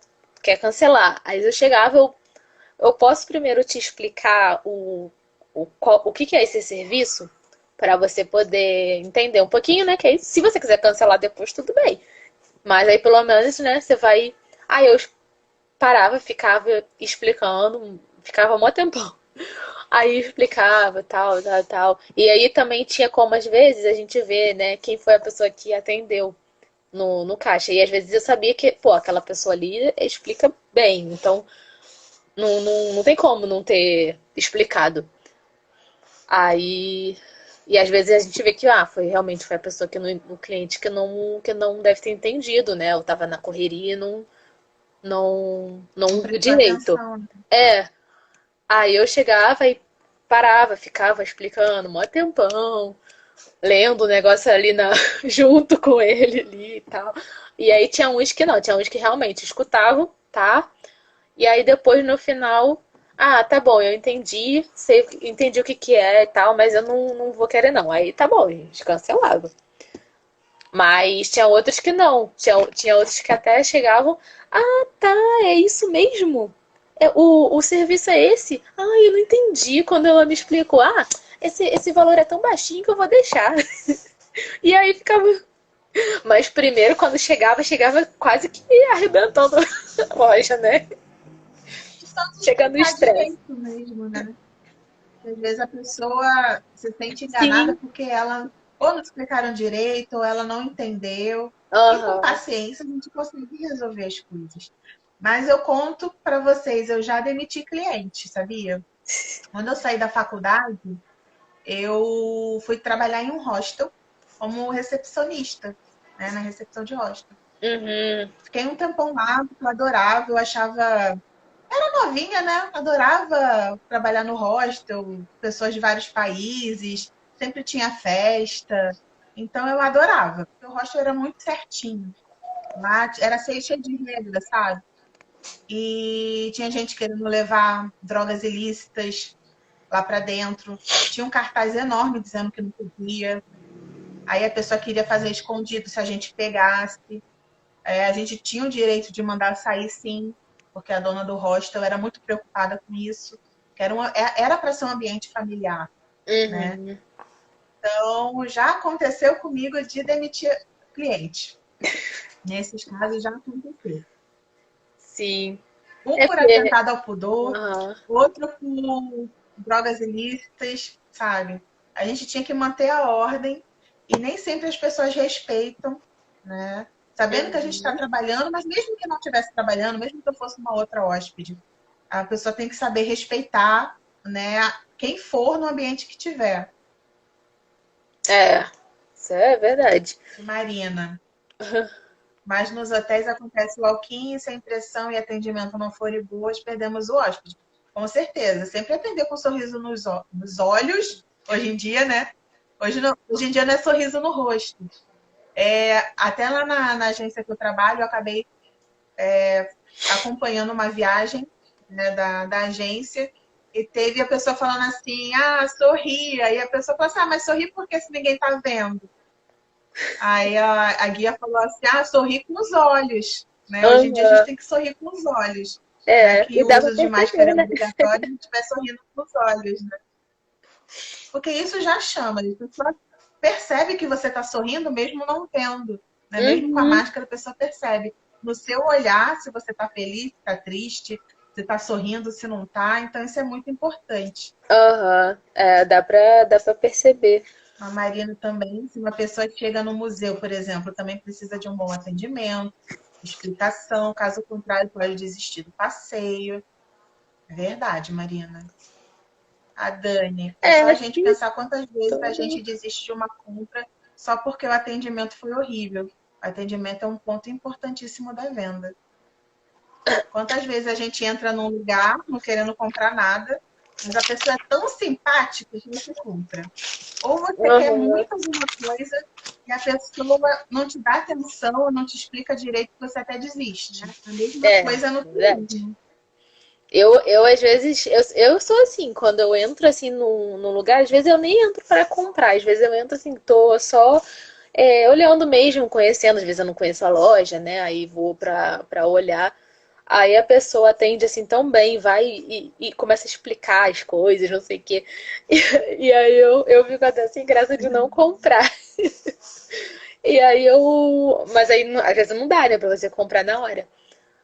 cancelar. Aí eu chegava, eu posso primeiro te explicar o que é esse serviço para você poder entender um pouquinho, né? Que aí, se você quiser cancelar depois, tudo bem. Mas aí pelo menos, né, você vai. Aí eu parava, ficava explicando, ficava mó tempão. Aí explicava, tal. E aí também tinha como, às vezes, a gente vê, né, quem foi a pessoa que atendeu no caixa. E às vezes eu sabia que, pô, aquela pessoa ali explica bem. Então, não tem como não ter explicado. Aí. E às vezes a gente vê que, realmente foi a pessoa o cliente que não deve ter entendido, né? Eu tava na correria e não não Não viu prestou direito. atenção. É, aí eu chegava e parava, ficava explicando, mó tempão, lendo o negócio ali junto com ele ali e tal. E aí tinha uns que não, tinha uns que realmente escutavam, tá? E aí depois no final, tá bom, eu entendi, entendi o que que é e tal, mas eu não vou querer não. Aí tá bom, a gente cancelava. Mas tinha outros que não. Tinha outros que até chegavam. Tá, é isso mesmo? O serviço é esse? Eu não entendi quando ela me explicou. Esse valor é tão baixinho que eu vou deixar. E aí ficava. Mas primeiro, quando chegava quase que arrebentando a loja, né? Questão de Chegando o explicar estresse. direito mesmo, né? Às vezes a pessoa se sente enganada Sim. porque ela ou não explicaram direito, ou ela não entendeu. E com Aham. paciência a gente consegue resolver as coisas. Mas eu conto para vocês, eu já demiti cliente, sabia? Quando eu saí da faculdade, eu fui trabalhar em um hostel como recepcionista, né, na recepção de hostel. Uhum. Fiquei um tempão lá, eu adorava, eu achava novinha, né? Adorava trabalhar no hostel, pessoas de vários países, sempre tinha festa. Então eu adorava, porque o hostel era muito certinho. Lá era cheio de regras, sabe? E tinha gente querendo levar drogas ilícitas lá para dentro. Tinha um cartaz enorme dizendo que não podia. Aí a pessoa queria fazer escondido se a gente pegasse. A gente tinha o direito de mandar sair, sim, porque a dona do hostel era muito preocupada com isso. Que era para ser um ambiente familiar, né? Uhum. Então, já aconteceu comigo de demitir cliente. Nesses casos, já aconteceu. Sim. Um É por porque. atentado ao pudor, Aham. outro por drogas ilícitas, sabe? A gente tinha que manter a ordem e nem sempre as pessoas respeitam, né? Sabendo que a gente está Uhum. trabalhando, mas mesmo que não estivesse trabalhando, mesmo que eu fosse uma outra hóspede, a pessoa tem que saber respeitar, né, quem for no ambiente que tiver. É, isso é verdade. Marina, mas nos hotéis acontece o walk-in, se a impressão e atendimento não forem boas, perdemos o hóspede. Com certeza. Sempre atender com um sorriso nos olhos, hoje em dia, né? Hoje em dia não é sorriso no rosto. Até lá na agência que eu trabalho, eu acabei acompanhando uma viagem, né, da agência e teve a pessoa falando assim, sorria. E a pessoa falou assim, mas sorri porque se ninguém tá vendo? Aí a guia falou assim, sorri com os olhos. Né? Hoje em dia a gente Aham. tem que sorrir com os olhos. Já É, que e o dá pra uso de máscara perceber, é né? obrigatório, a gente vai sorrindo com os olhos. Né? Porque isso já chama, a pessoa percebe que você está sorrindo mesmo não vendo. Né? Mesmo com a Uhum. máscara, a pessoa percebe. No seu olhar, se você está feliz, se está triste, se está sorrindo, se não está. Então, isso é muito importante. Aham. É, dá pra perceber. A Marina também, se uma pessoa chega no museu, por exemplo, também precisa de um bom atendimento, explicação, caso contrário, pode desistir do passeio. É verdade, Marina. A Dani, é só É, a gente aqui pensar quantas vezes a tudo. gente desiste de uma compra só porque o atendimento foi horrível. O atendimento é um ponto importantíssimo da venda. Quantas vezes a gente entra num lugar não querendo comprar nada, mas a pessoa é tão simpática que você compra. Ou você quer Aham. muito alguma coisa e a pessoa não te dá atenção, não te explica direito, você até desiste. A mesma É, coisa no verdade. turismo. Eu às vezes, eu sou assim, quando eu entro assim num lugar, às vezes eu nem entro para comprar, às vezes eu entro assim, tô só olhando mesmo, conhecendo, às vezes eu não conheço a loja, né? Aí vou pra olhar. Aí a pessoa atende assim tão bem, vai e começa a explicar as coisas, não sei o quê. E aí eu fico até sem graça de não comprar. E aí eu. Mas aí às vezes não dá, né, pra você comprar na hora.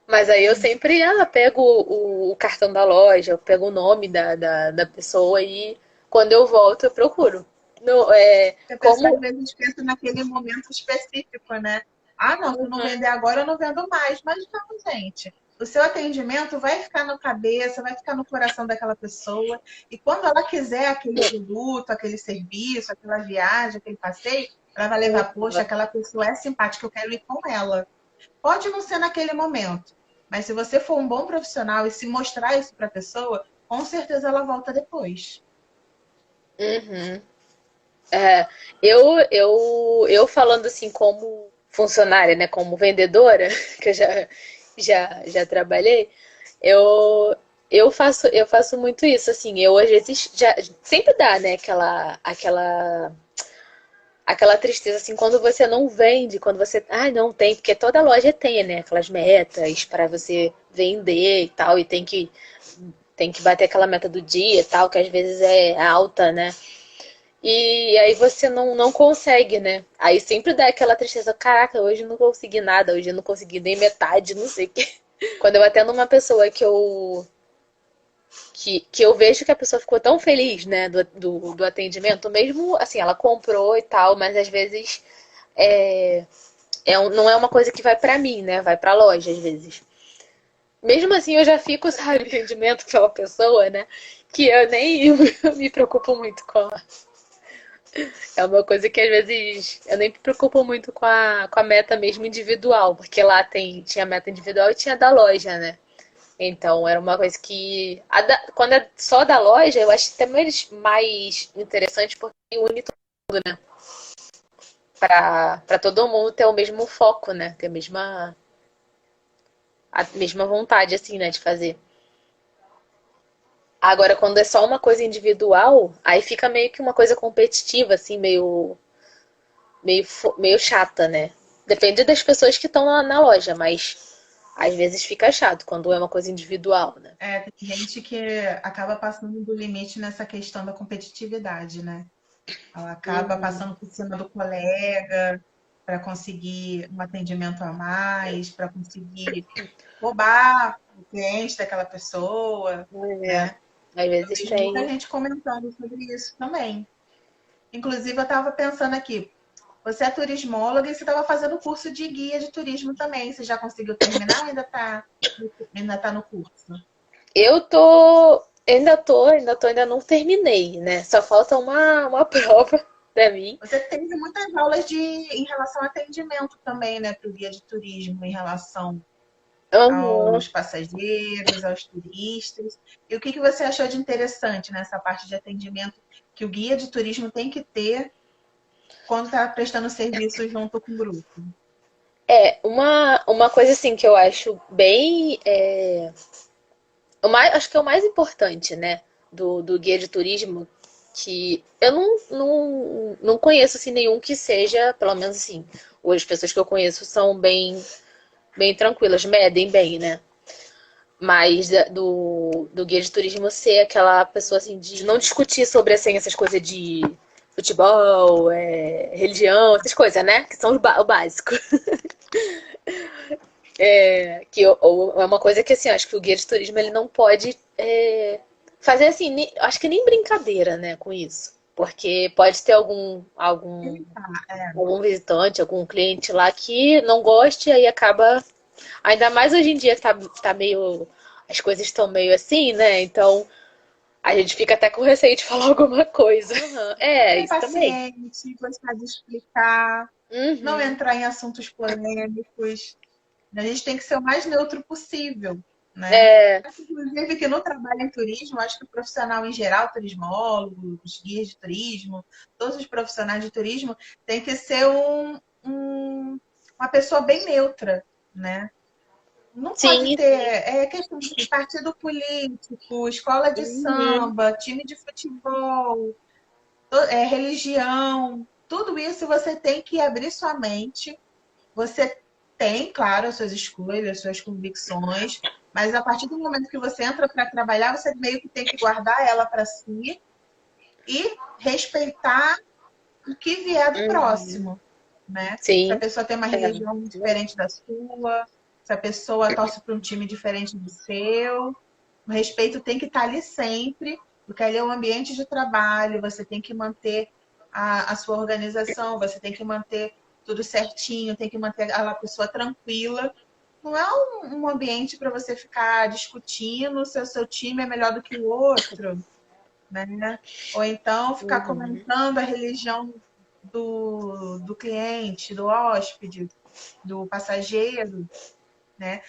Mas aí eu sempre pego o cartão da loja, eu pego o nome da pessoa e quando eu volto eu procuro. No, A pessoa às como. vezes pensa naquele momento específico, né? Não, se eu não vender agora, eu não vendo mais. Mas não, gente. O seu atendimento vai ficar na cabeça, vai ficar no coração daquela pessoa. E quando ela quiser aquele produto, aquele serviço, aquela viagem, aquele passeio, ela vai levar, poxa, aquela pessoa é simpática, eu quero ir com ela. Pode não ser naquele momento, Mas se você for um bom profissional e se mostrar isso para a pessoa, com certeza ela volta depois. Uhum. É, eu falando assim como funcionária, né, como vendedora, que eu já trabalhei, eu, eu faço muito isso, assim, eu às vezes já, sempre dá, né, aquela tristeza, assim, quando você não vende, quando você, não tem, porque toda loja tem, né, aquelas metas para você vender e tal, e tem que bater aquela meta do dia e tal, que às vezes é alta, né, e aí você não consegue, né? Aí sempre dá aquela tristeza, caraca, hoje eu não consegui nada, hoje eu não consegui nem metade, não sei o quê. Quando eu atendo uma pessoa que eu vejo que a pessoa ficou tão feliz, né, do atendimento, mesmo assim, ela comprou e tal, mas às vezes é, não é uma coisa que vai pra mim, né? Vai pra loja às vezes. Mesmo assim, eu já fico, sabe, atendimento pela pessoa, né? Que eu nem me preocupo muito com É uma coisa que às vezes eu nem me preocupo muito com a meta mesmo individual, porque lá tinha meta individual e tinha da loja, né? Então era uma coisa que. Quando é só da loja, eu acho até mais interessante porque une tudo, né? Pra todo mundo ter o mesmo foco, né? Ter a mesma vontade, assim, né, de fazer. Agora, quando é só uma coisa individual, aí fica meio que uma coisa competitiva, assim, meio chata, né? Depende das pessoas que estão na loja, mas às vezes fica chato quando é uma coisa individual, né? É, tem gente que acaba passando do limite nessa questão da competitividade, né? Ela acaba Uhum. passando por cima do colega para conseguir um atendimento a mais, para conseguir roubar o cliente daquela pessoa, É, né? às Eu vezes vejo muita tem. gente comentando sobre isso também. Inclusive, eu estava pensando aqui, você é turismóloga e você estava fazendo curso de guia de turismo também. Você já conseguiu terminar ou ainda tá no curso? Eu ainda não terminei, né? Só falta uma prova pra mim. Você teve muitas aulas em relação ao atendimento também, né, para o guia de turismo, em relação Uhum. aos passageiros, aos turistas. E o que você achou de interessante nessa parte de atendimento que o guia de turismo tem que ter quando está prestando serviço junto com o grupo? Uma coisa assim que eu acho bem. Acho que é o mais importante, né? Do guia de turismo, que eu não conheço assim, nenhum que seja, pelo menos assim, as pessoas que eu conheço são bem tranquilas, medem bem, né? Mas do guia de turismo ser aquela pessoa assim de não discutir sobre assim, essas coisas de futebol, religião, essas coisas, né? Que são o básico. É uma coisa que assim, acho que o guia de turismo ele não pode fazer assim, acho que nem brincadeira, né, com isso. Porque pode ter algum visitante, algum cliente lá que não goste e aí acaba. Ainda mais hoje em dia tá meio. As coisas estão meio assim, né? Então a gente fica até com receio de falar alguma coisa. Uhum. É, Ser isso também. paciente, gostar de explicar, não Uhum. entrar em assuntos polêmicos. A gente tem que ser o mais neutro possível, né? É. Acho, inclusive, que no trabalho em turismo, acho que o profissional em geral, turismólogo, os guias de turismo, todos os profissionais de turismo, tem que ser uma pessoa bem neutra, né? Não pode Sim, ter sim. questão de partido político, escola de Uhum. samba, time de futebol, religião, tudo isso você tem que abrir sua mente. Você tem, claro, as suas escolhas, as suas convicções, mas a partir do momento que você entra para trabalhar, você meio que tem que guardar ela para si e respeitar o que vier do Uhum. próximo, né? Se a Sim. pessoa tem uma É. religião diferente da sua, se a pessoa torce para um time diferente do seu, o respeito tem que estar ali sempre, porque ali é um ambiente de trabalho, você tem que manter a sua organização, você tem que manter tudo certinho, tem que manter a pessoa tranquila. Não é um ambiente para você ficar discutindo se o seu time é melhor do que o outro, né? Ou então ficar Uhum. comentando a religião do cliente, do hóspede, do passageiro, né?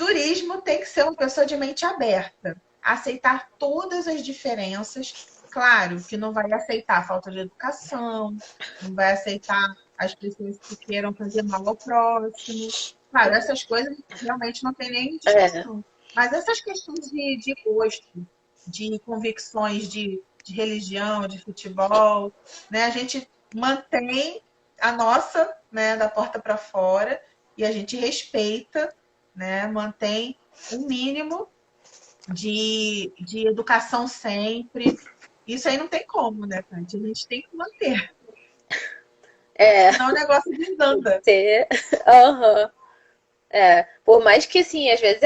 turismo tem que ser uma pessoa de mente aberta, aceitar todas as diferenças. Claro que não vai aceitar a falta de educação, não vai aceitar as pessoas que queiram fazer mal ao próximo. Claro, essas coisas realmente não tem nem É, discussão. Mas essas questões de gosto, de convicções de religião, de futebol, né? A gente mantém a nossa, né, da porta para fora e a gente respeita, né, mantém um mínimo de educação sempre. Isso aí não tem como, né, Tati? A gente tem que manter, é, senão o negócio desanda. ter. Aham. É, por mais que assim, às vezes,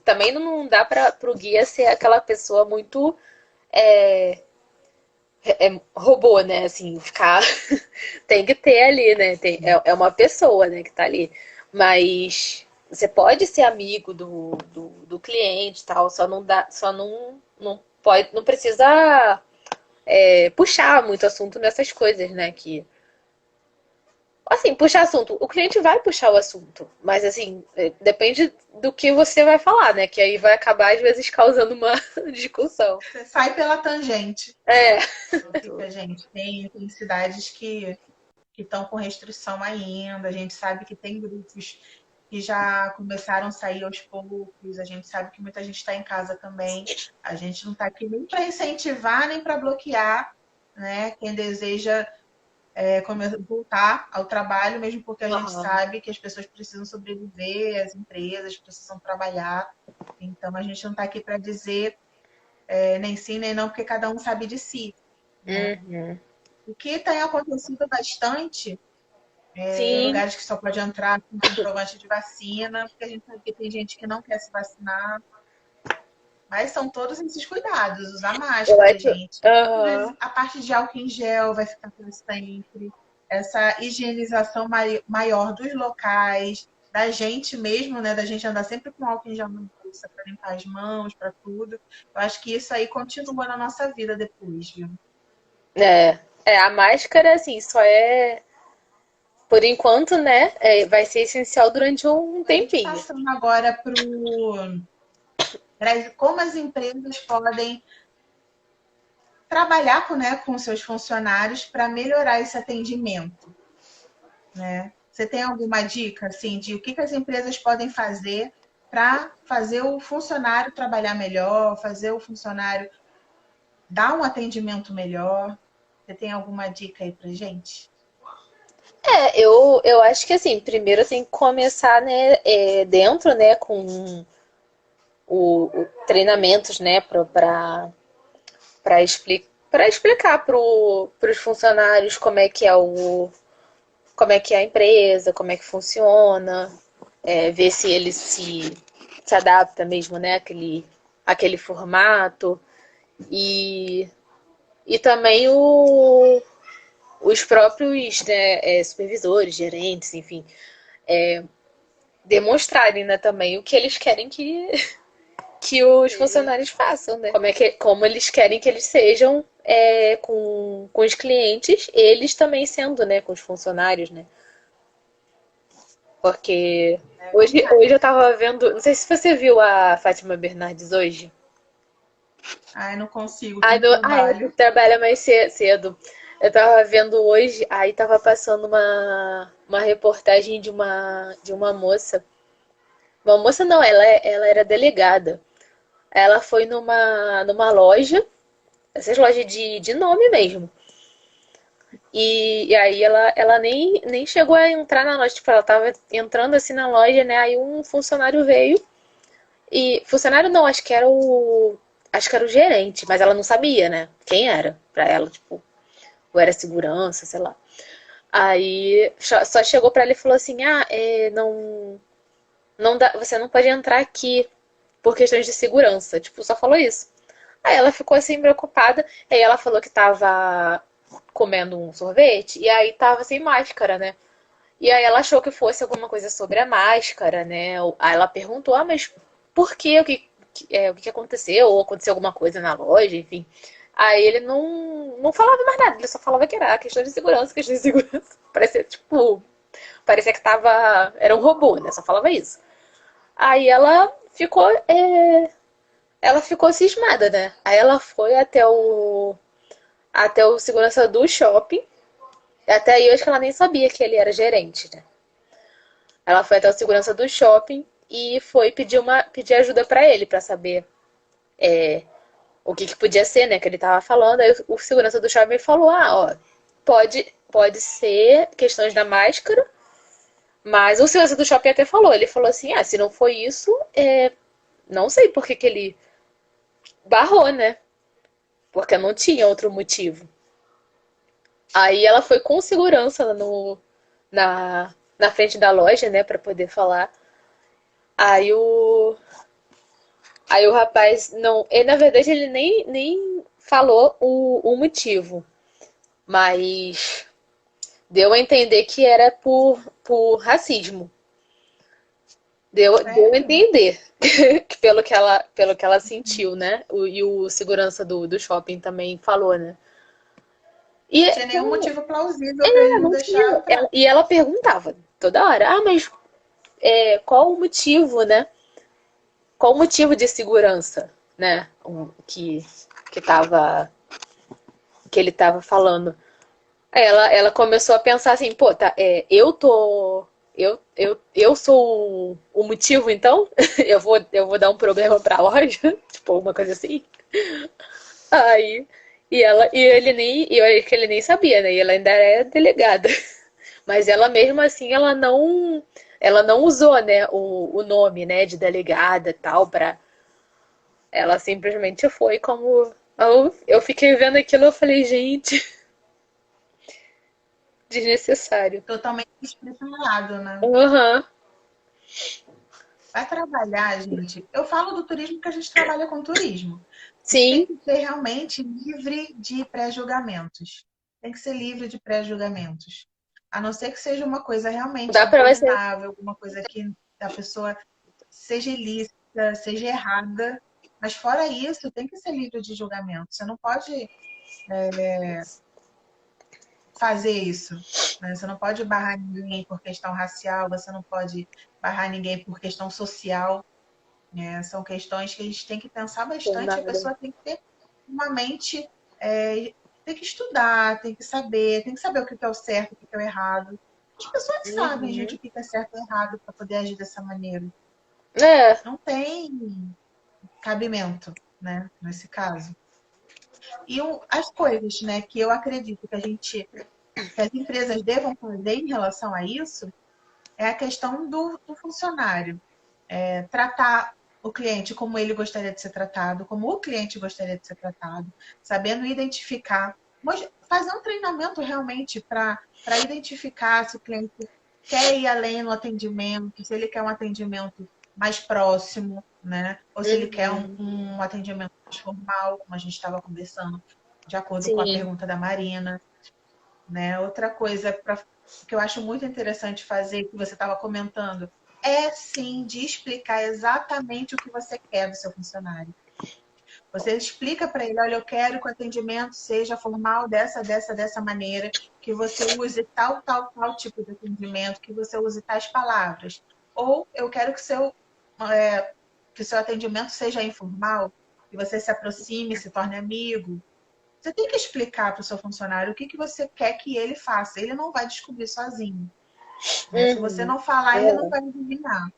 também não dá para pro guia ser aquela pessoa muito robô, né? Assim, ficar. Tem que ter ali, né? É uma pessoa, né, que tá ali. Mas você pode ser amigo do cliente e tal, só não dá, só não pode, não precisa puxar muito assunto nessas coisas, né? Que assim, puxar assunto. O cliente vai puxar o assunto, mas assim, depende do que você vai falar, né? Que aí vai acabar, às vezes, causando uma discussão. Você sai pela tangente. É. Fica, gente. Tem cidades que estão com restrição ainda. A gente sabe que tem grupos que já começaram a sair aos poucos. A gente sabe que muita gente está em casa também. A gente não está aqui nem para incentivar, nem para bloquear, né? Quem deseja voltar ao trabalho, mesmo porque a gente Uhum. sabe que as pessoas precisam sobreviver, as empresas precisam trabalhar. Então, a gente não está aqui para dizer nem sim, nem não, porque cada um sabe de si, né? Uhum. O que tem acontecido bastante Sim, lugares que só pode entrar com comprovante de vacina, porque a gente sabe que tem gente que não quer se vacinar. Mas são todos esses cuidados, usar eu máscara, acho. gente. Uhum. A parte de álcool em gel vai ficar para sempre. Essa higienização maior dos locais, da gente mesmo, né? Da gente andar sempre com álcool em gel na bolsa para limpar as mãos, para tudo. Eu acho que isso aí continua na nossa vida depois, viu? A máscara, assim, só por enquanto, né? Vai ser essencial durante um A gente tempinho. passando agora para como as empresas podem trabalhar com seus funcionários para melhorar esse atendimento, né? Você tem alguma dica assim de o que as empresas podem fazer para fazer o funcionário trabalhar melhor, fazer o funcionário dar um atendimento melhor? Você tem alguma dica aí pra gente? Eu acho que assim, primeiro tem que começar, né, dentro, né, com o treinamentos, né, para explicar para os funcionários como é que é a empresa, como é que funciona, ver se ele se adapta mesmo, né, aquele formato e, e também os próprios, né, supervisores, gerentes, enfim, demonstrarem, né, também o que eles querem que os funcionários façam, né? Como eles querem que eles sejam com os clientes, eles também sendo, né, com os funcionários, né? Porque hoje eu tava vendo, não sei se você viu a Fátima Bernardes hoje. Ai, não consigo, tanto Tu trabalho. trabalha mais cedo. Eu tava vendo hoje, aí tava passando uma reportagem de uma moça. Uma moça não, ela era delegada. Ela foi numa loja, essas lojas de nome mesmo. E aí ela nem chegou a entrar na loja, tipo, ela tava entrando assim na loja, né? Aí um funcionário veio e. Funcionário não, acho que era o. Acho que era o gerente, mas ela não sabia, né? Quem era pra ela, tipo, ou era segurança, sei lá. Aí só chegou pra ela e falou assim: não dá, você não pode entrar aqui por questões de segurança. Tipo, só falou isso. Aí ela ficou assim preocupada. Aí ela falou que tava comendo um sorvete e aí tava sem máscara, né? E aí ela achou que fosse alguma coisa sobre a máscara, né? Aí ela perguntou, mas por quê? O que aconteceu? Ou aconteceu alguma coisa na loja, enfim. Aí ele não falava mais nada, ele só falava que era questão de segurança, questão de segurança. Parecia, tipo, parecia que tava. Era um robô, né? Só falava isso. Aí ela ficou cismada, né? Aí ela foi até o segurança do shopping. Até aí eu acho que ela nem sabia que ele era gerente, né? Ela foi até o segurança do shopping e foi pedir ajuda pra ele, pra saber o que podia ser, né? Que ele tava falando. Aí o segurança do shopping falou: ah, ó, pode ser questões da máscara, mas o segurança do shopping até falou: ele falou assim, ah, se não foi isso, não sei por que ele barrou, né? Porque não tinha outro motivo. Aí ela foi com segurança na frente da loja, né, pra poder falar. Aí o, aí o rapaz, não, ele, na verdade ele nem falou o motivo, mas deu a entender que era por racismo. Deu a Sério? entender, pelo que ela sentiu, né? E o segurança do shopping também falou, né? E Não tinha nenhum motivo plausível para ele não não deixar tinha. entrar. E ela perguntava toda hora, ah, mas qual o motivo, né? Qual o motivo de segurança, né? Que tava, que ele tava falando. Ela começou a pensar assim, pô, tá, eu sou o motivo, então? Eu vou dar um problema pra loja? Tipo, uma coisa assim. Aí, eu acho que ele nem sabia, né? E ela ainda é delegada. Mas ela mesmo assim, ela não usou, né, o nome, né, de delegada e tal, ela simplesmente foi como. Eu fiquei vendo aquilo, eu falei, gente, desnecessário. Totalmente despreparado, né? Aham. Vai trabalhar, gente. Eu falo do turismo porque a gente trabalha com turismo. Tem Sim, que ser realmente livre de pré-julgamentos. Tem que ser livre de pré-julgamentos. A não ser que seja uma coisa realmente dá pra você. abominável, alguma coisa que a pessoa seja ilícita, seja errada. Mas fora isso, tem que ser livre de julgamento. Você não pode fazer isso, né? Você não pode barrar ninguém por questão racial, você não pode barrar ninguém por questão social, né? São questões que a gente tem que pensar Por bastante, a nada. pessoa tem que ter uma mente, tem que estudar, tem que saber o que é o certo, o que é o errado. As pessoas sabem, gente, Uhum. o que é certo e errado para poder agir dessa maneira. É, Não tem cabimento, né, nesse caso. E as coisas, né, que eu acredito que as empresas devam fazer em relação a isso é a questão do funcionário. Tratar o cliente como ele gostaria de ser tratado, como o cliente gostaria de ser tratado, sabendo identificar, fazer um treinamento realmente para identificar se o cliente quer ir além no atendimento, se ele quer um atendimento mais próximo, né? Ou se ele quer uhum. um atendimento mais formal, como a gente estava conversando, de acordo com a Sim. pergunta da Marina, né? Outra coisa que eu acho muito interessante fazer, que você estava comentando, é sim de explicar exatamente o que você quer do seu funcionário. Você explica para ele, olha, eu quero que o atendimento seja formal dessa maneira, que você use tal tipo de atendimento, que você use tais palavras. Ou eu quero que o seu atendimento seja informal, que você se aproxime, se torne amigo, você tem que explicar para o seu funcionário o que você quer que ele faça. Ele não vai descobrir sozinho, né? Se você Uhum. não falar, ele não É. vai adivinhar.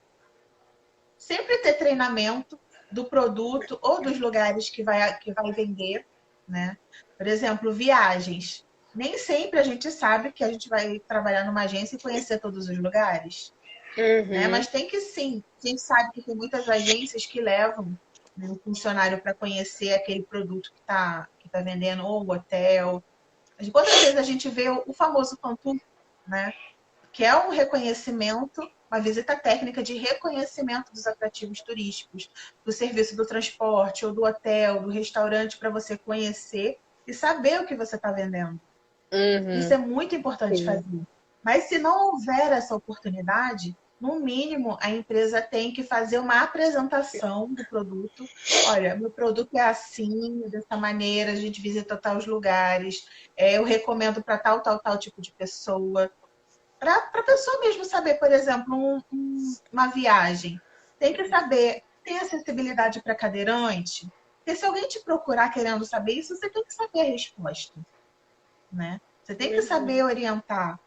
Sempre ter treinamento do produto ou dos lugares que vai vender, né? Por exemplo, viagens. Nem sempre a gente sabe que a gente vai trabalhar numa agência e conhecer todos os lugares, né? Uhum. Mas tem que sim. A gente sabe que tem muitas agências que levam, né, o funcionário para conhecer aquele produto que tá vendendo, ou o hotel. Quantas vezes a gente vê o famoso Pantu, né? Que é um reconhecimento, uma visita técnica de reconhecimento dos atrativos turísticos, do serviço do transporte, ou do hotel, do restaurante, para você conhecer e saber o que você está vendendo. Isso Uhum. é muito importante Sim. fazer. Mas se não houver essa oportunidade, no mínimo a empresa tem que fazer uma apresentação do produto. Olha, meu produto é assim, dessa maneira, a gente visita tais lugares, eu recomendo para tal tipo de pessoa. Para a pessoa mesmo saber, por exemplo, uma viagem. Tem que saber, tem acessibilidade para cadeirante? Porque se alguém te procurar querendo saber isso, você tem que saber a resposta, né? Você tem que saber orientar.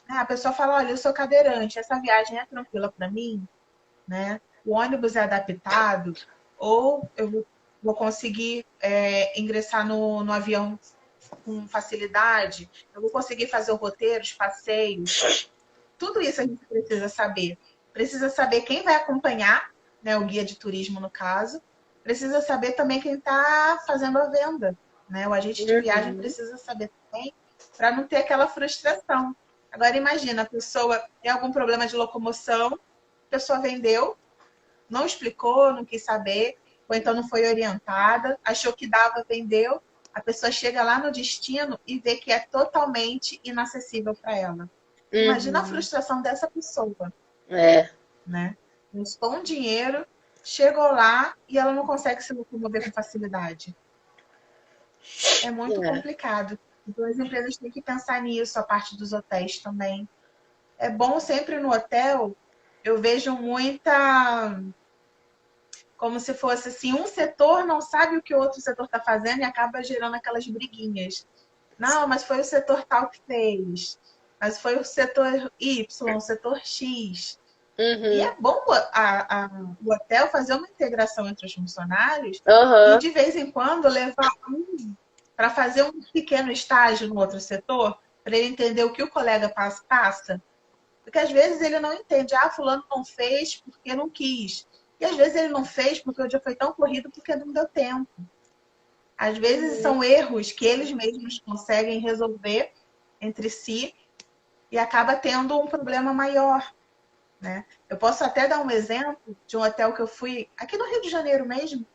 A pessoa fala, olha, eu sou cadeirante, essa viagem é tranquila para mim, né? O ônibus é adaptado, ou eu vou conseguir ingressar no avião com facilidade, eu vou conseguir fazer o roteiro, os passeios. Tudo isso a gente precisa saber. Precisa saber quem vai acompanhar, né, o guia de turismo, no caso. Precisa saber também quem está fazendo a venda. Né? O agente de viagem precisa saber também, para não ter aquela frustração. Agora, imagina, a pessoa tem algum problema de locomoção, a pessoa vendeu, não explicou, não quis saber, ou então não foi orientada, achou que dava, vendeu. A pessoa chega lá no destino e vê que é totalmente inacessível para ela. Imagina a frustração dessa pessoa. Né? Gastou um dinheiro, chegou lá e ela não consegue se locomover com facilidade. É muito complicado. Então as empresas têm que pensar nisso, a parte dos hotéis também. É bom sempre no hotel, eu vejo muita, como se fosse assim, um setor não sabe o que o outro setor está fazendo e acaba gerando aquelas briguinhas. Não, mas foi o setor tal que fez. Mas foi o setor Y, o setor X. E é bom o hotel fazer uma integração entre os funcionários e, de vez em quando, levar um para fazer um pequeno estágio no outro setor, para ele entender o que o colega passa. Porque, às vezes, ele não entende. Ah, fulano não fez porque não quis. E, às vezes, ele não fez porque o dia foi tão corrido porque não deu tempo. Às vezes, são erros que eles mesmos conseguem resolver entre si e acaba tendo um problema maior. Né? Eu posso até dar um exemplo de um hotel que eu fui aqui no Rio de Janeiro mesmo,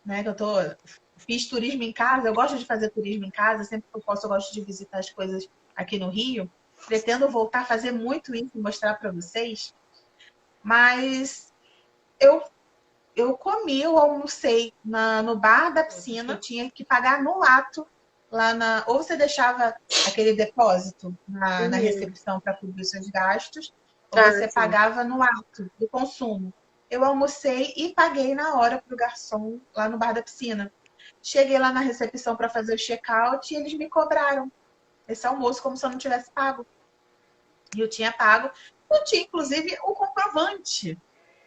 né? Que fiz turismo em casa, eu gosto de fazer turismo em casa, sempre que eu posso eu gosto de visitar as coisas aqui no Rio. Pretendo voltar a fazer muito isso e mostrar para vocês. Mas eu comi, eu almocei no bar da piscina, tinha que pagar no ato lá ou você deixava aquele depósito na recepção para cobrir os seus gastos, ou você pagava no ato do consumo. Eu almocei e paguei na hora para o garçom lá no bar da piscina. Cheguei lá na recepção para fazer o check-out e eles me cobraram esse almoço como se eu não tivesse pago. E eu tinha pago. Eu tinha, inclusive, o comprovante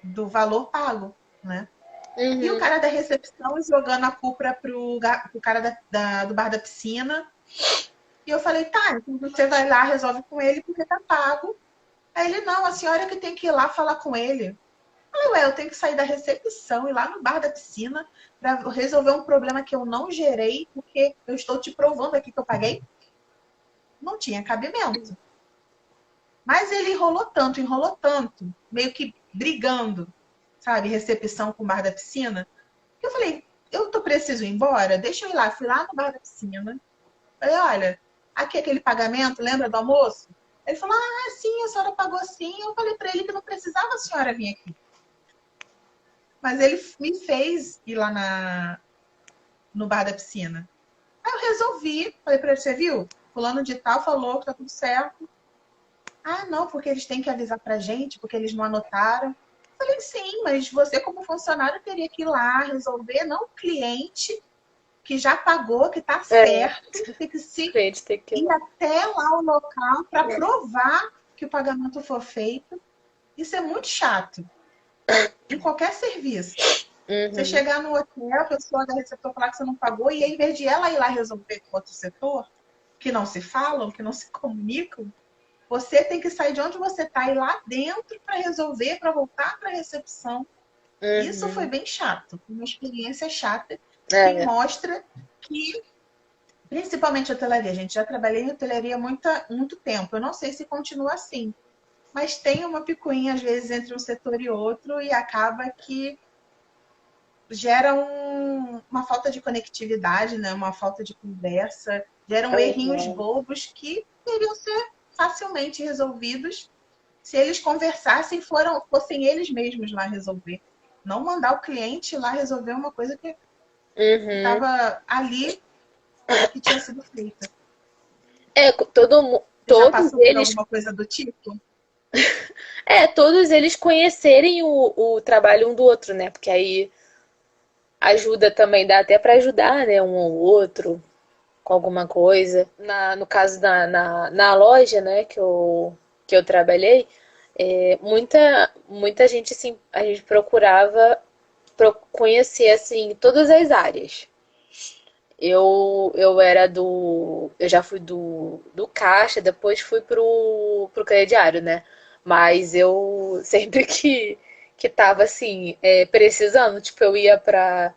do valor pago, né? E o cara da recepção jogando a culpa pro cara do bar da piscina. E eu falei, tá, então você vai lá, resolve com ele, porque tá pago. Aí ele, não, a senhora que tem que ir lá falar com ele. Eu falei, ué, eu tenho que sair da recepção, ir lá no bar da piscina para resolver um problema que eu não gerei, porque eu estou te provando aqui que eu paguei. Não tinha cabimento. Mas ele enrolou tanto, meio que brigando, sabe, recepção com o bar da piscina. Eu falei, eu preciso ir embora? Deixa eu ir lá. Fui lá no bar da piscina. Falei, olha, aqui aquele pagamento, lembra do almoço? Ele falou, ah, sim, a senhora pagou sim. Eu falei para ele que não precisava a senhora vir aqui. Mas ele me fez ir lá no bar da piscina. Aí eu resolvi, falei para ele, você viu? Fulano de tal falou que tá tudo certo. Ah, não, porque eles têm que avisar pra gente, porque eles não anotaram. Falei, sim, mas você como funcionário teria que ir lá resolver, não o cliente que já pagou, que tá certo, tem que ir até lá o local para provar que o pagamento foi feito. Isso é muito chato. Em qualquer serviço. Você chegar no hotel, a pessoa da recepção falar que você não pagou, e em vez de ela ir lá resolver com outro setor, que não se falam, que não se comunicam, você tem que sair de onde você está e ir lá dentro para resolver, para voltar para a recepção. Isso foi bem chato. Uma experiência chata que mostra que, principalmente a hotelaria, gente, já trabalhei em hotelaria há muito tempo. Eu não sei se continua assim, mas tem uma picuinha, às vezes, entre um setor e outro e acaba que gera uma falta de conectividade, né? Uma falta de conversa, geram errinhos bobos que deveriam ser facilmente resolvidos se eles conversassem e fossem eles mesmos lá resolver. Não mandar o cliente lá resolver uma coisa que estava ali que tinha sido feita. Todos Já passou por eles. alguma coisa do tipo? Todos eles conhecerem o trabalho um do outro, né? Porque aí ajuda também, dá até para ajudar, né? Um ao outro com alguma coisa. No caso na loja, né, que eu trabalhei, muita gente, assim, a gente procurava conhecer, assim, todas as áreas. Eu era eu já fui do caixa, depois fui pro crediário, né? Mas eu sempre que tava assim, precisando, tipo, eu ia pra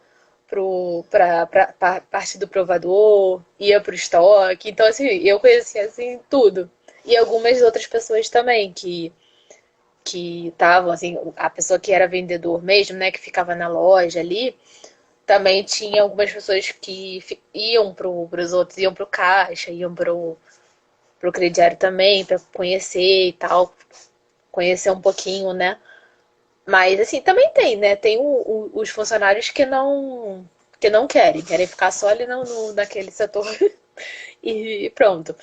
parte do provador, ia pro estoque. Então, assim, eu conhecia assim tudo. E algumas outras pessoas também que estavam, assim, a pessoa que era vendedor mesmo, né, que ficava na loja ali, também tinha algumas pessoas que iam pros outros, iam pro caixa, iam pro crediário também, para conhecer e tal, conhecer um pouquinho, né? Mas assim, também tem, né? Tem os funcionários que não querem ficar só ali naquele setor e pronto.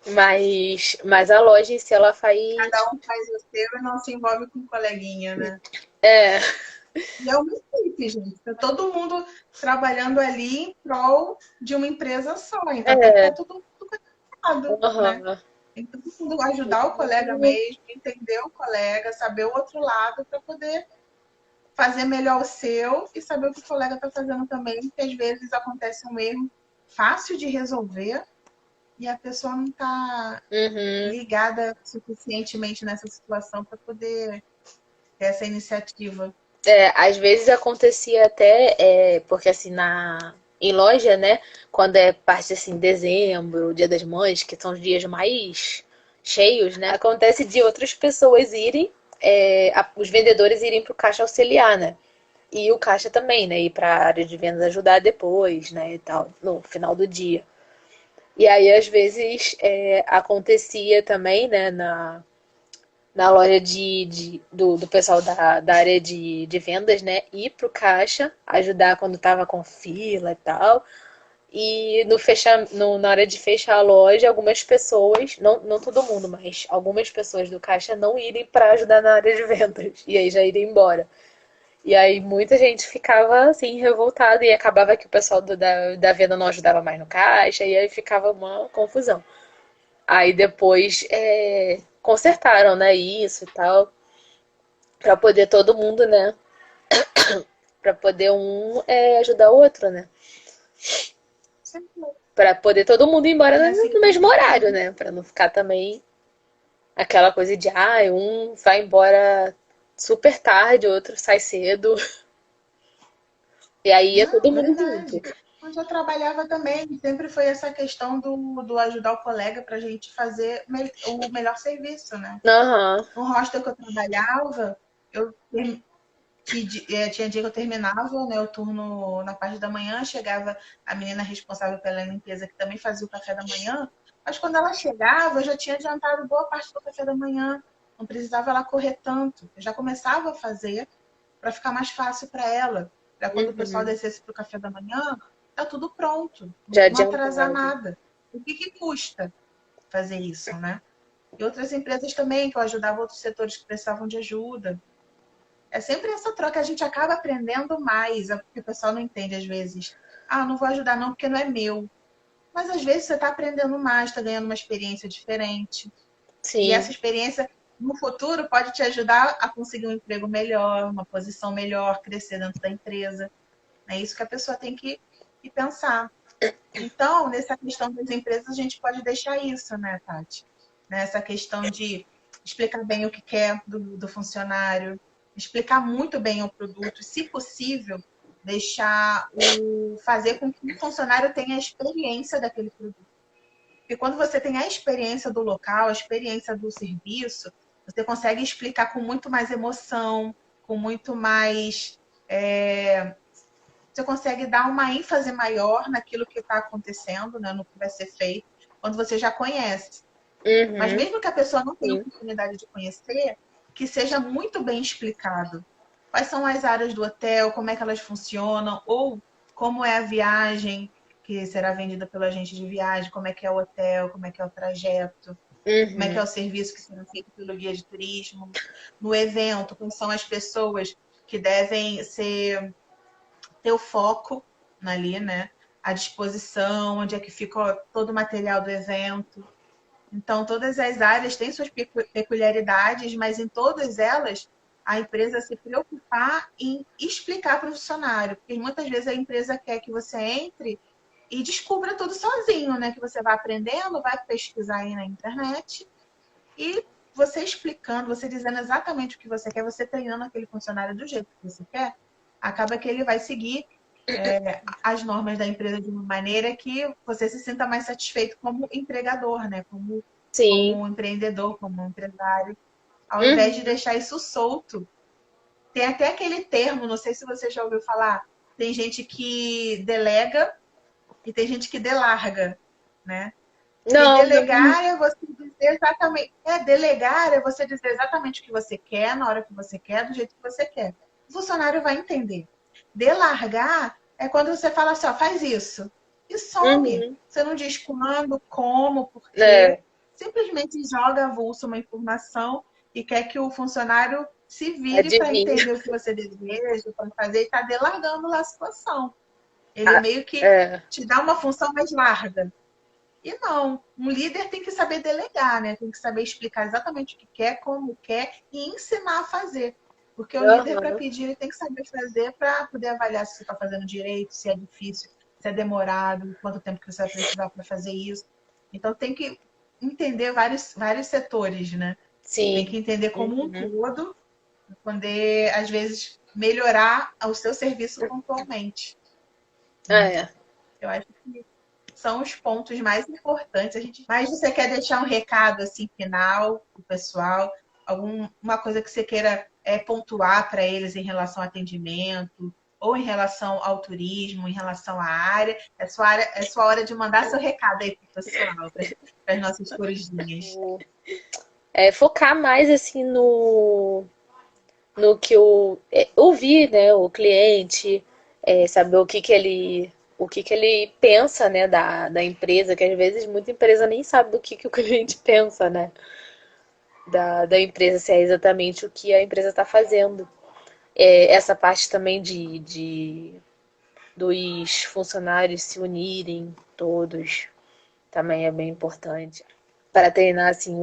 Mas a loja em si, ela faz. Cada um faz o seu e não se envolve com o coleguinha, né? É, E é uma equipe, gente. Tá todo mundo trabalhando ali em prol de uma empresa só. Então tem que estar é, tudo conectado, né? aham. Tem que todo mundo ajudar o colega mesmo, entender o colega, saber o outro lado para poder fazer melhor o seu e saber o que o colega está fazendo também, porque às vezes acontece um erro fácil de resolver e a pessoa não está Uhum. ligada suficientemente nessa situação para poder ter essa iniciativa. Às vezes acontecia até, porque assim, em loja, né, quando é parte assim, dezembro, Dia das Mães, que são os dias mais cheios, né, acontece de outras pessoas irem, os vendedores irem para o caixa auxiliar, né, e o caixa também, né, ir para a área de vendas ajudar depois, né, e tal, no final do dia. E aí, às vezes, acontecia também, né, na loja do pessoal da área de vendas, né? Ir pro caixa, ajudar quando tava com fila e tal. E na hora de fechar a loja, algumas pessoas, não todo mundo, mas algumas pessoas do caixa não irem para ajudar na área de vendas. E aí já irem embora. E aí muita gente ficava assim, revoltada, e acabava que o pessoal da venda não ajudava mais no caixa, e aí ficava uma confusão. Aí depois consertaram, né, isso e tal. Pra poder todo mundo, né? Pra poder ajudar o outro, né? Pra poder todo mundo ir embora E assim no mesmo horário, né? Pra não ficar também aquela coisa de, um vai embora super tarde, o outro sai cedo. E aí ia todo não, mundo junto. verdade. Onde eu trabalhava também, sempre foi essa questão do ajudar o colega para a gente fazer o melhor serviço, né? Aham. No hostel que eu trabalhava, eu tinha dia que eu terminava, né, o turno na parte da manhã, chegava a menina responsável pela limpeza, que também fazia o café da manhã, mas quando ela chegava, eu já tinha adiantado boa parte do café da manhã, não precisava ela correr tanto, eu já começava a fazer para ficar mais fácil para ela, para quando o pessoal Uhum. descesse para o café da manhã, tá tudo pronto, Já não atrasar adiantado. nada. O que custa fazer isso, né? E outras empresas também, que eu ajudava outros setores que precisavam de ajuda. É sempre essa troca, a gente acaba aprendendo mais, é porque o pessoal não entende às vezes. Ah, não vou ajudar não porque não é meu. Mas às vezes você está aprendendo mais, está ganhando uma experiência diferente. E essa Sim. experiência no futuro pode te ajudar a conseguir um emprego melhor, uma posição melhor, crescer dentro da empresa. É isso que a pessoa tem que pensar. Então, nessa questão das empresas, a gente pode deixar isso, né, Tati? Nessa questão de explicar bem o que quer do funcionário, explicar muito bem o produto, se possível, deixar fazer com que o funcionário tenha a experiência daquele produto. Porque quando você tem a experiência do local, a experiência do serviço, você consegue explicar com muito mais emoção, com muito mais. Você consegue dar uma ênfase maior naquilo que está acontecendo, né, no que vai ser feito, quando você já conhece. Mas Uhum. mesmo que a pessoa não tenha Sim. oportunidade de conhecer, que seja muito bem explicado. Quais são as áreas do hotel, como é que elas funcionam, ou como é a viagem que será vendida pelo agente de viagem, como é que é o hotel, como é que é o trajeto. como é que é Uhum. o serviço que será feito pelo guia de turismo, no evento, quem são as pessoas que devem ter o foco ali, né? À disposição, onde é que fica todo o material do evento. Então, todas as áreas têm suas peculiaridades, mas em todas elas, a empresa se preocupar em explicar para o funcionário, porque muitas vezes a empresa quer que você entre e descubra tudo sozinho, né? Que você vai aprendendo, vai pesquisar aí na internet e você explicando, você dizendo exatamente o que você quer, você treinando aquele funcionário do jeito que você quer, acaba que ele vai seguir as normas da empresa de uma maneira que você se sinta mais satisfeito como empregador, né? Como Sim. um empreendedor, como um empresário, ao invés de Uhum. deixar isso solto. Tem até aquele termo, não sei se você já ouviu falar, tem gente que delega e tem gente que delarga, né? Porque Não, não. delegar é você dizer exatamente. Delegar é você dizer exatamente o que você quer, na hora que você quer, do jeito que você quer. O funcionário vai entender. Delargar é quando você fala assim, ó, faz isso. E some. Uhum. Você não diz quando, como, por quê. É, Simplesmente joga avulso uma informação e quer que o funcionário se vire para adivinha. entender o que você deseja, para fazer, e está delargando lá a situação. Ele Ah, meio que é. te dá uma função mais larga. E não, um líder tem que saber delegar, né? Tem que saber explicar exatamente o que quer, como quer e ensinar a fazer. Porque o líder, para Aham. pedir, ele tem que saber fazer para poder avaliar se você está fazendo direito, se é difícil, se é demorado, quanto tempo que você vai precisar para fazer isso. Então tem que entender vários setores, né? Tem Sim. que entender como um Uhum. todo, para poder, às vezes, melhorar o seu serviço pontualmente, né? É. Eu acho que são os pontos mais importantes. Mas você quer deixar um recado assim final pro pessoal? Alguma coisa que você queira pontuar para eles em relação ao atendimento, ou em relação ao turismo, em relação à área? É sua hora de mandar seu recado aí pro pessoal, para as nossas corujinhas. Focar mais assim no que ouvir, né, o cliente, saber o que ele pensa, né, da empresa, que às vezes muita empresa nem sabe do que o cliente pensa, né, da empresa, se é exatamente o que a empresa está fazendo. Essa parte também dos funcionários se unirem todos também é bem importante para treinar assim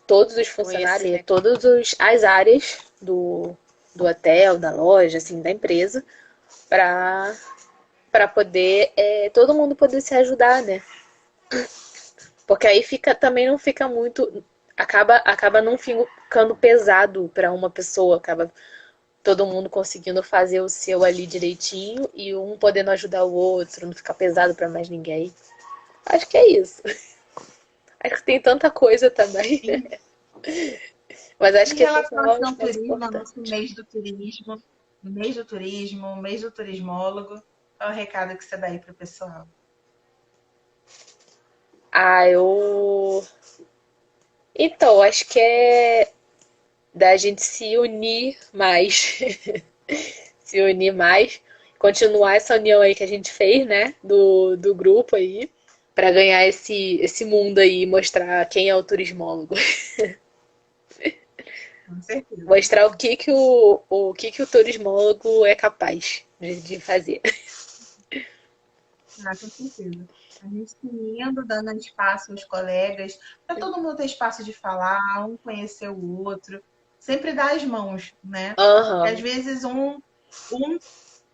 todos os funcionários, conhecer todas as áreas do hotel, da loja, assim, da empresa, para poder todo mundo poder se ajudar, né? Porque aí também não fica muito, acaba não ficando pesado para uma pessoa, acaba todo mundo conseguindo fazer o seu ali direitinho e um podendo ajudar o outro, não ficar pesado para mais ninguém. Acho que é isso. Acho que tem tanta coisa também, Em, mas acho em que esses relação são os ao mais turismo, ao nosso importantes. mês do turismo, o mês do turismólogo, qual é o recado que você dá aí para o pessoal? Eu. Então, acho que é da gente se unir mais. Se unir mais. Continuar essa união aí que a gente fez, né? Do grupo aí. Pra ganhar esse mundo aí e mostrar quem é o turismólogo. Com certeza. Mostrar o que o turismólogo é capaz de fazer. Ah, com certeza. A gente se unindo, dando espaço aos colegas, para todo mundo ter espaço de falar, um conhecer o outro, sempre dar as mãos, né? E às Aham, vezes um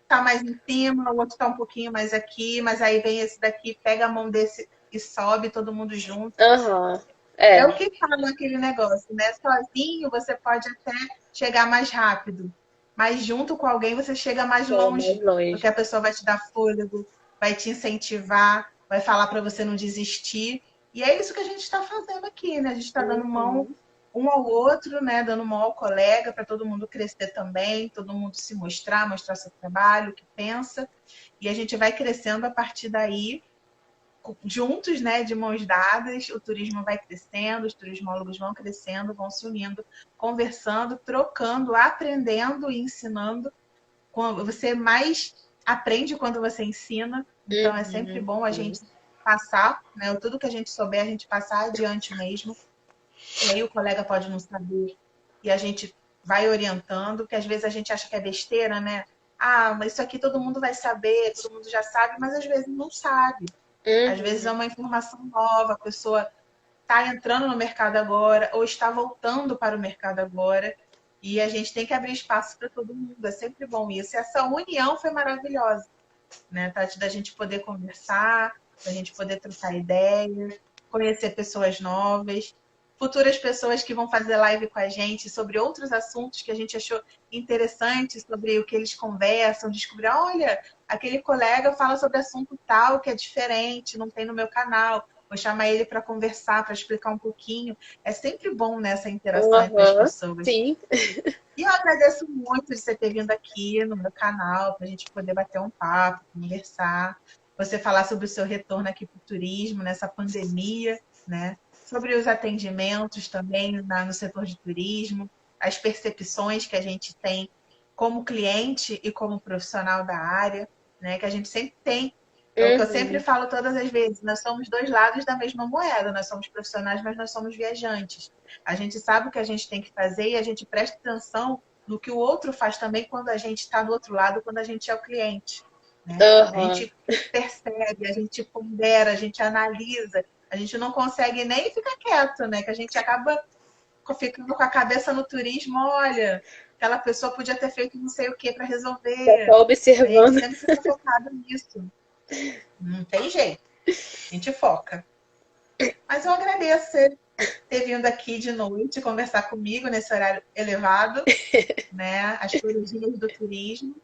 tá mais em cima, o outro tá um pouquinho mais aqui, mas aí vem esse daqui, pega a mão desse e sobe todo mundo junto. aham. É É, o que fala aquele negócio, né? Sozinho você pode até chegar mais rápido, mas junto com alguém você chega mais é mais longe, porque longe. a pessoa vai te dar fôlego, vai te incentivar, vai falar para você não desistir. E é isso que a gente está fazendo aqui, né? A gente está dando mão Uhum. um ao outro, né? Dando mão ao colega para todo mundo crescer também, todo mundo se mostrar seu trabalho, o que pensa, e a gente vai crescendo a partir daí juntos, né, de mãos dadas, o turismo vai crescendo, os turismólogos vão crescendo, vão se unindo, conversando, trocando, aprendendo e ensinando. Você mais aprende quando você ensina, então é sempre Uhum. bom a gente passar, né, tudo que a gente souber, a gente passar adiante mesmo, E aí o colega pode não saber e a gente vai orientando, que às vezes a gente acha que é besteira, né? Ah, mas isso aqui todo mundo vai saber, todo mundo já sabe, mas às vezes não sabe. Às vezes é Uhum. uma informação nova, a pessoa está entrando no mercado agora ou está voltando para o mercado agora. E a gente tem que abrir espaço para todo mundo. É sempre bom isso. E essa união foi maravilhosa, né, Tati? Da gente poder conversar, da gente poder trocar ideias, conhecer pessoas novas, futuras pessoas que vão fazer live com a gente sobre outros assuntos que a gente achou interessantes, sobre o que eles conversam, descobrir, olha, aquele colega fala sobre assunto tal que é diferente, não tem no meu canal. Vou chamar ele para conversar, para explicar um pouquinho. É sempre bom nessa interação entre as Uhum. pessoas. Sim. E eu agradeço muito de você ter vindo aqui no meu canal para a gente poder bater um papo, conversar, você falar sobre o seu retorno aqui para o turismo nessa pandemia, né? Sobre os atendimentos também no setor de turismo, as percepções que a gente tem como cliente e como profissional da área, né? Que a gente sempre tem. É o que eu sempre Uhum. falo todas as vezes, nós somos dois lados da mesma moeda, nós somos profissionais, mas nós somos viajantes. A gente sabe o que a gente tem que fazer e a gente presta atenção no que o outro faz também quando a gente está do outro lado, quando a gente é o cliente. Né? A Uhum. gente percebe, a gente pondera, a gente analisa, a gente não consegue nem ficar quieto, né? Que a gente acaba ficando com a cabeça no turismo, olha, aquela pessoa podia ter feito não sei o que para Já resolver. tô A gente observando. sempre fica focado nisso. Não tem jeito, a gente foca. Mas eu agradeço você ter vindo aqui de noite conversar comigo nesse horário elevado, né? As corujinhas do turismo.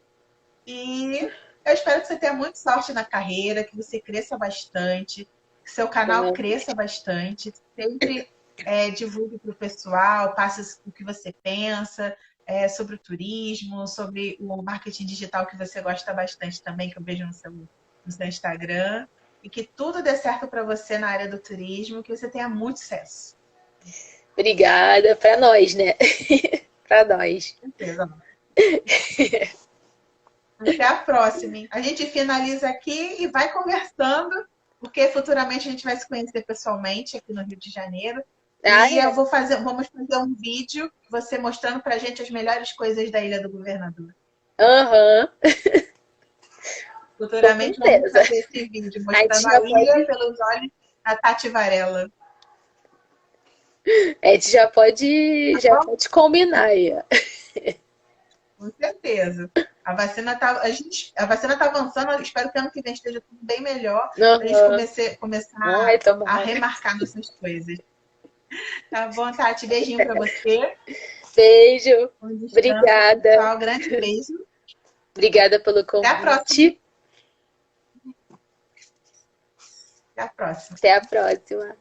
E eu espero que você tenha muita sorte na carreira, que você cresça bastante, que seu canal cresça bastante. Sempre divulgue para o pessoal, passe o que você pensa sobre o turismo, sobre o marketing digital que você gosta bastante também, que eu vejo no seu Instagram. E que tudo dê certo para você na área do turismo, que você tenha muito sucesso. Obrigada para nós, né? Para nós. Com certeza. Até a próxima, hein? A gente finaliza aqui e vai conversando, porque futuramente a gente vai se conhecer pessoalmente aqui no Rio de Janeiro. Ah, E é. vamos fazer um vídeo, você mostrando pra gente as melhores coisas da Ilha do Governador. Aham, com Futuramente vamos certeza. fazer esse vídeo, A mostrando gente a já ilha pode, pelos olhos da Tati Varela. a gente Tá já bom? pode combinar aí, ó. Com certeza. A vacina tá avançando, eu espero que ano que vem esteja tudo bem melhor, para a gente Aham. começar Ai, a tomara. remarcar nossas coisas. Tá bom, Tati? Beijinho para você. Beijo. Um descanso, Obrigada. pessoal. Grande beijo. Obrigada pelo Até a próxima. convite. Até a próxima. Até a próxima.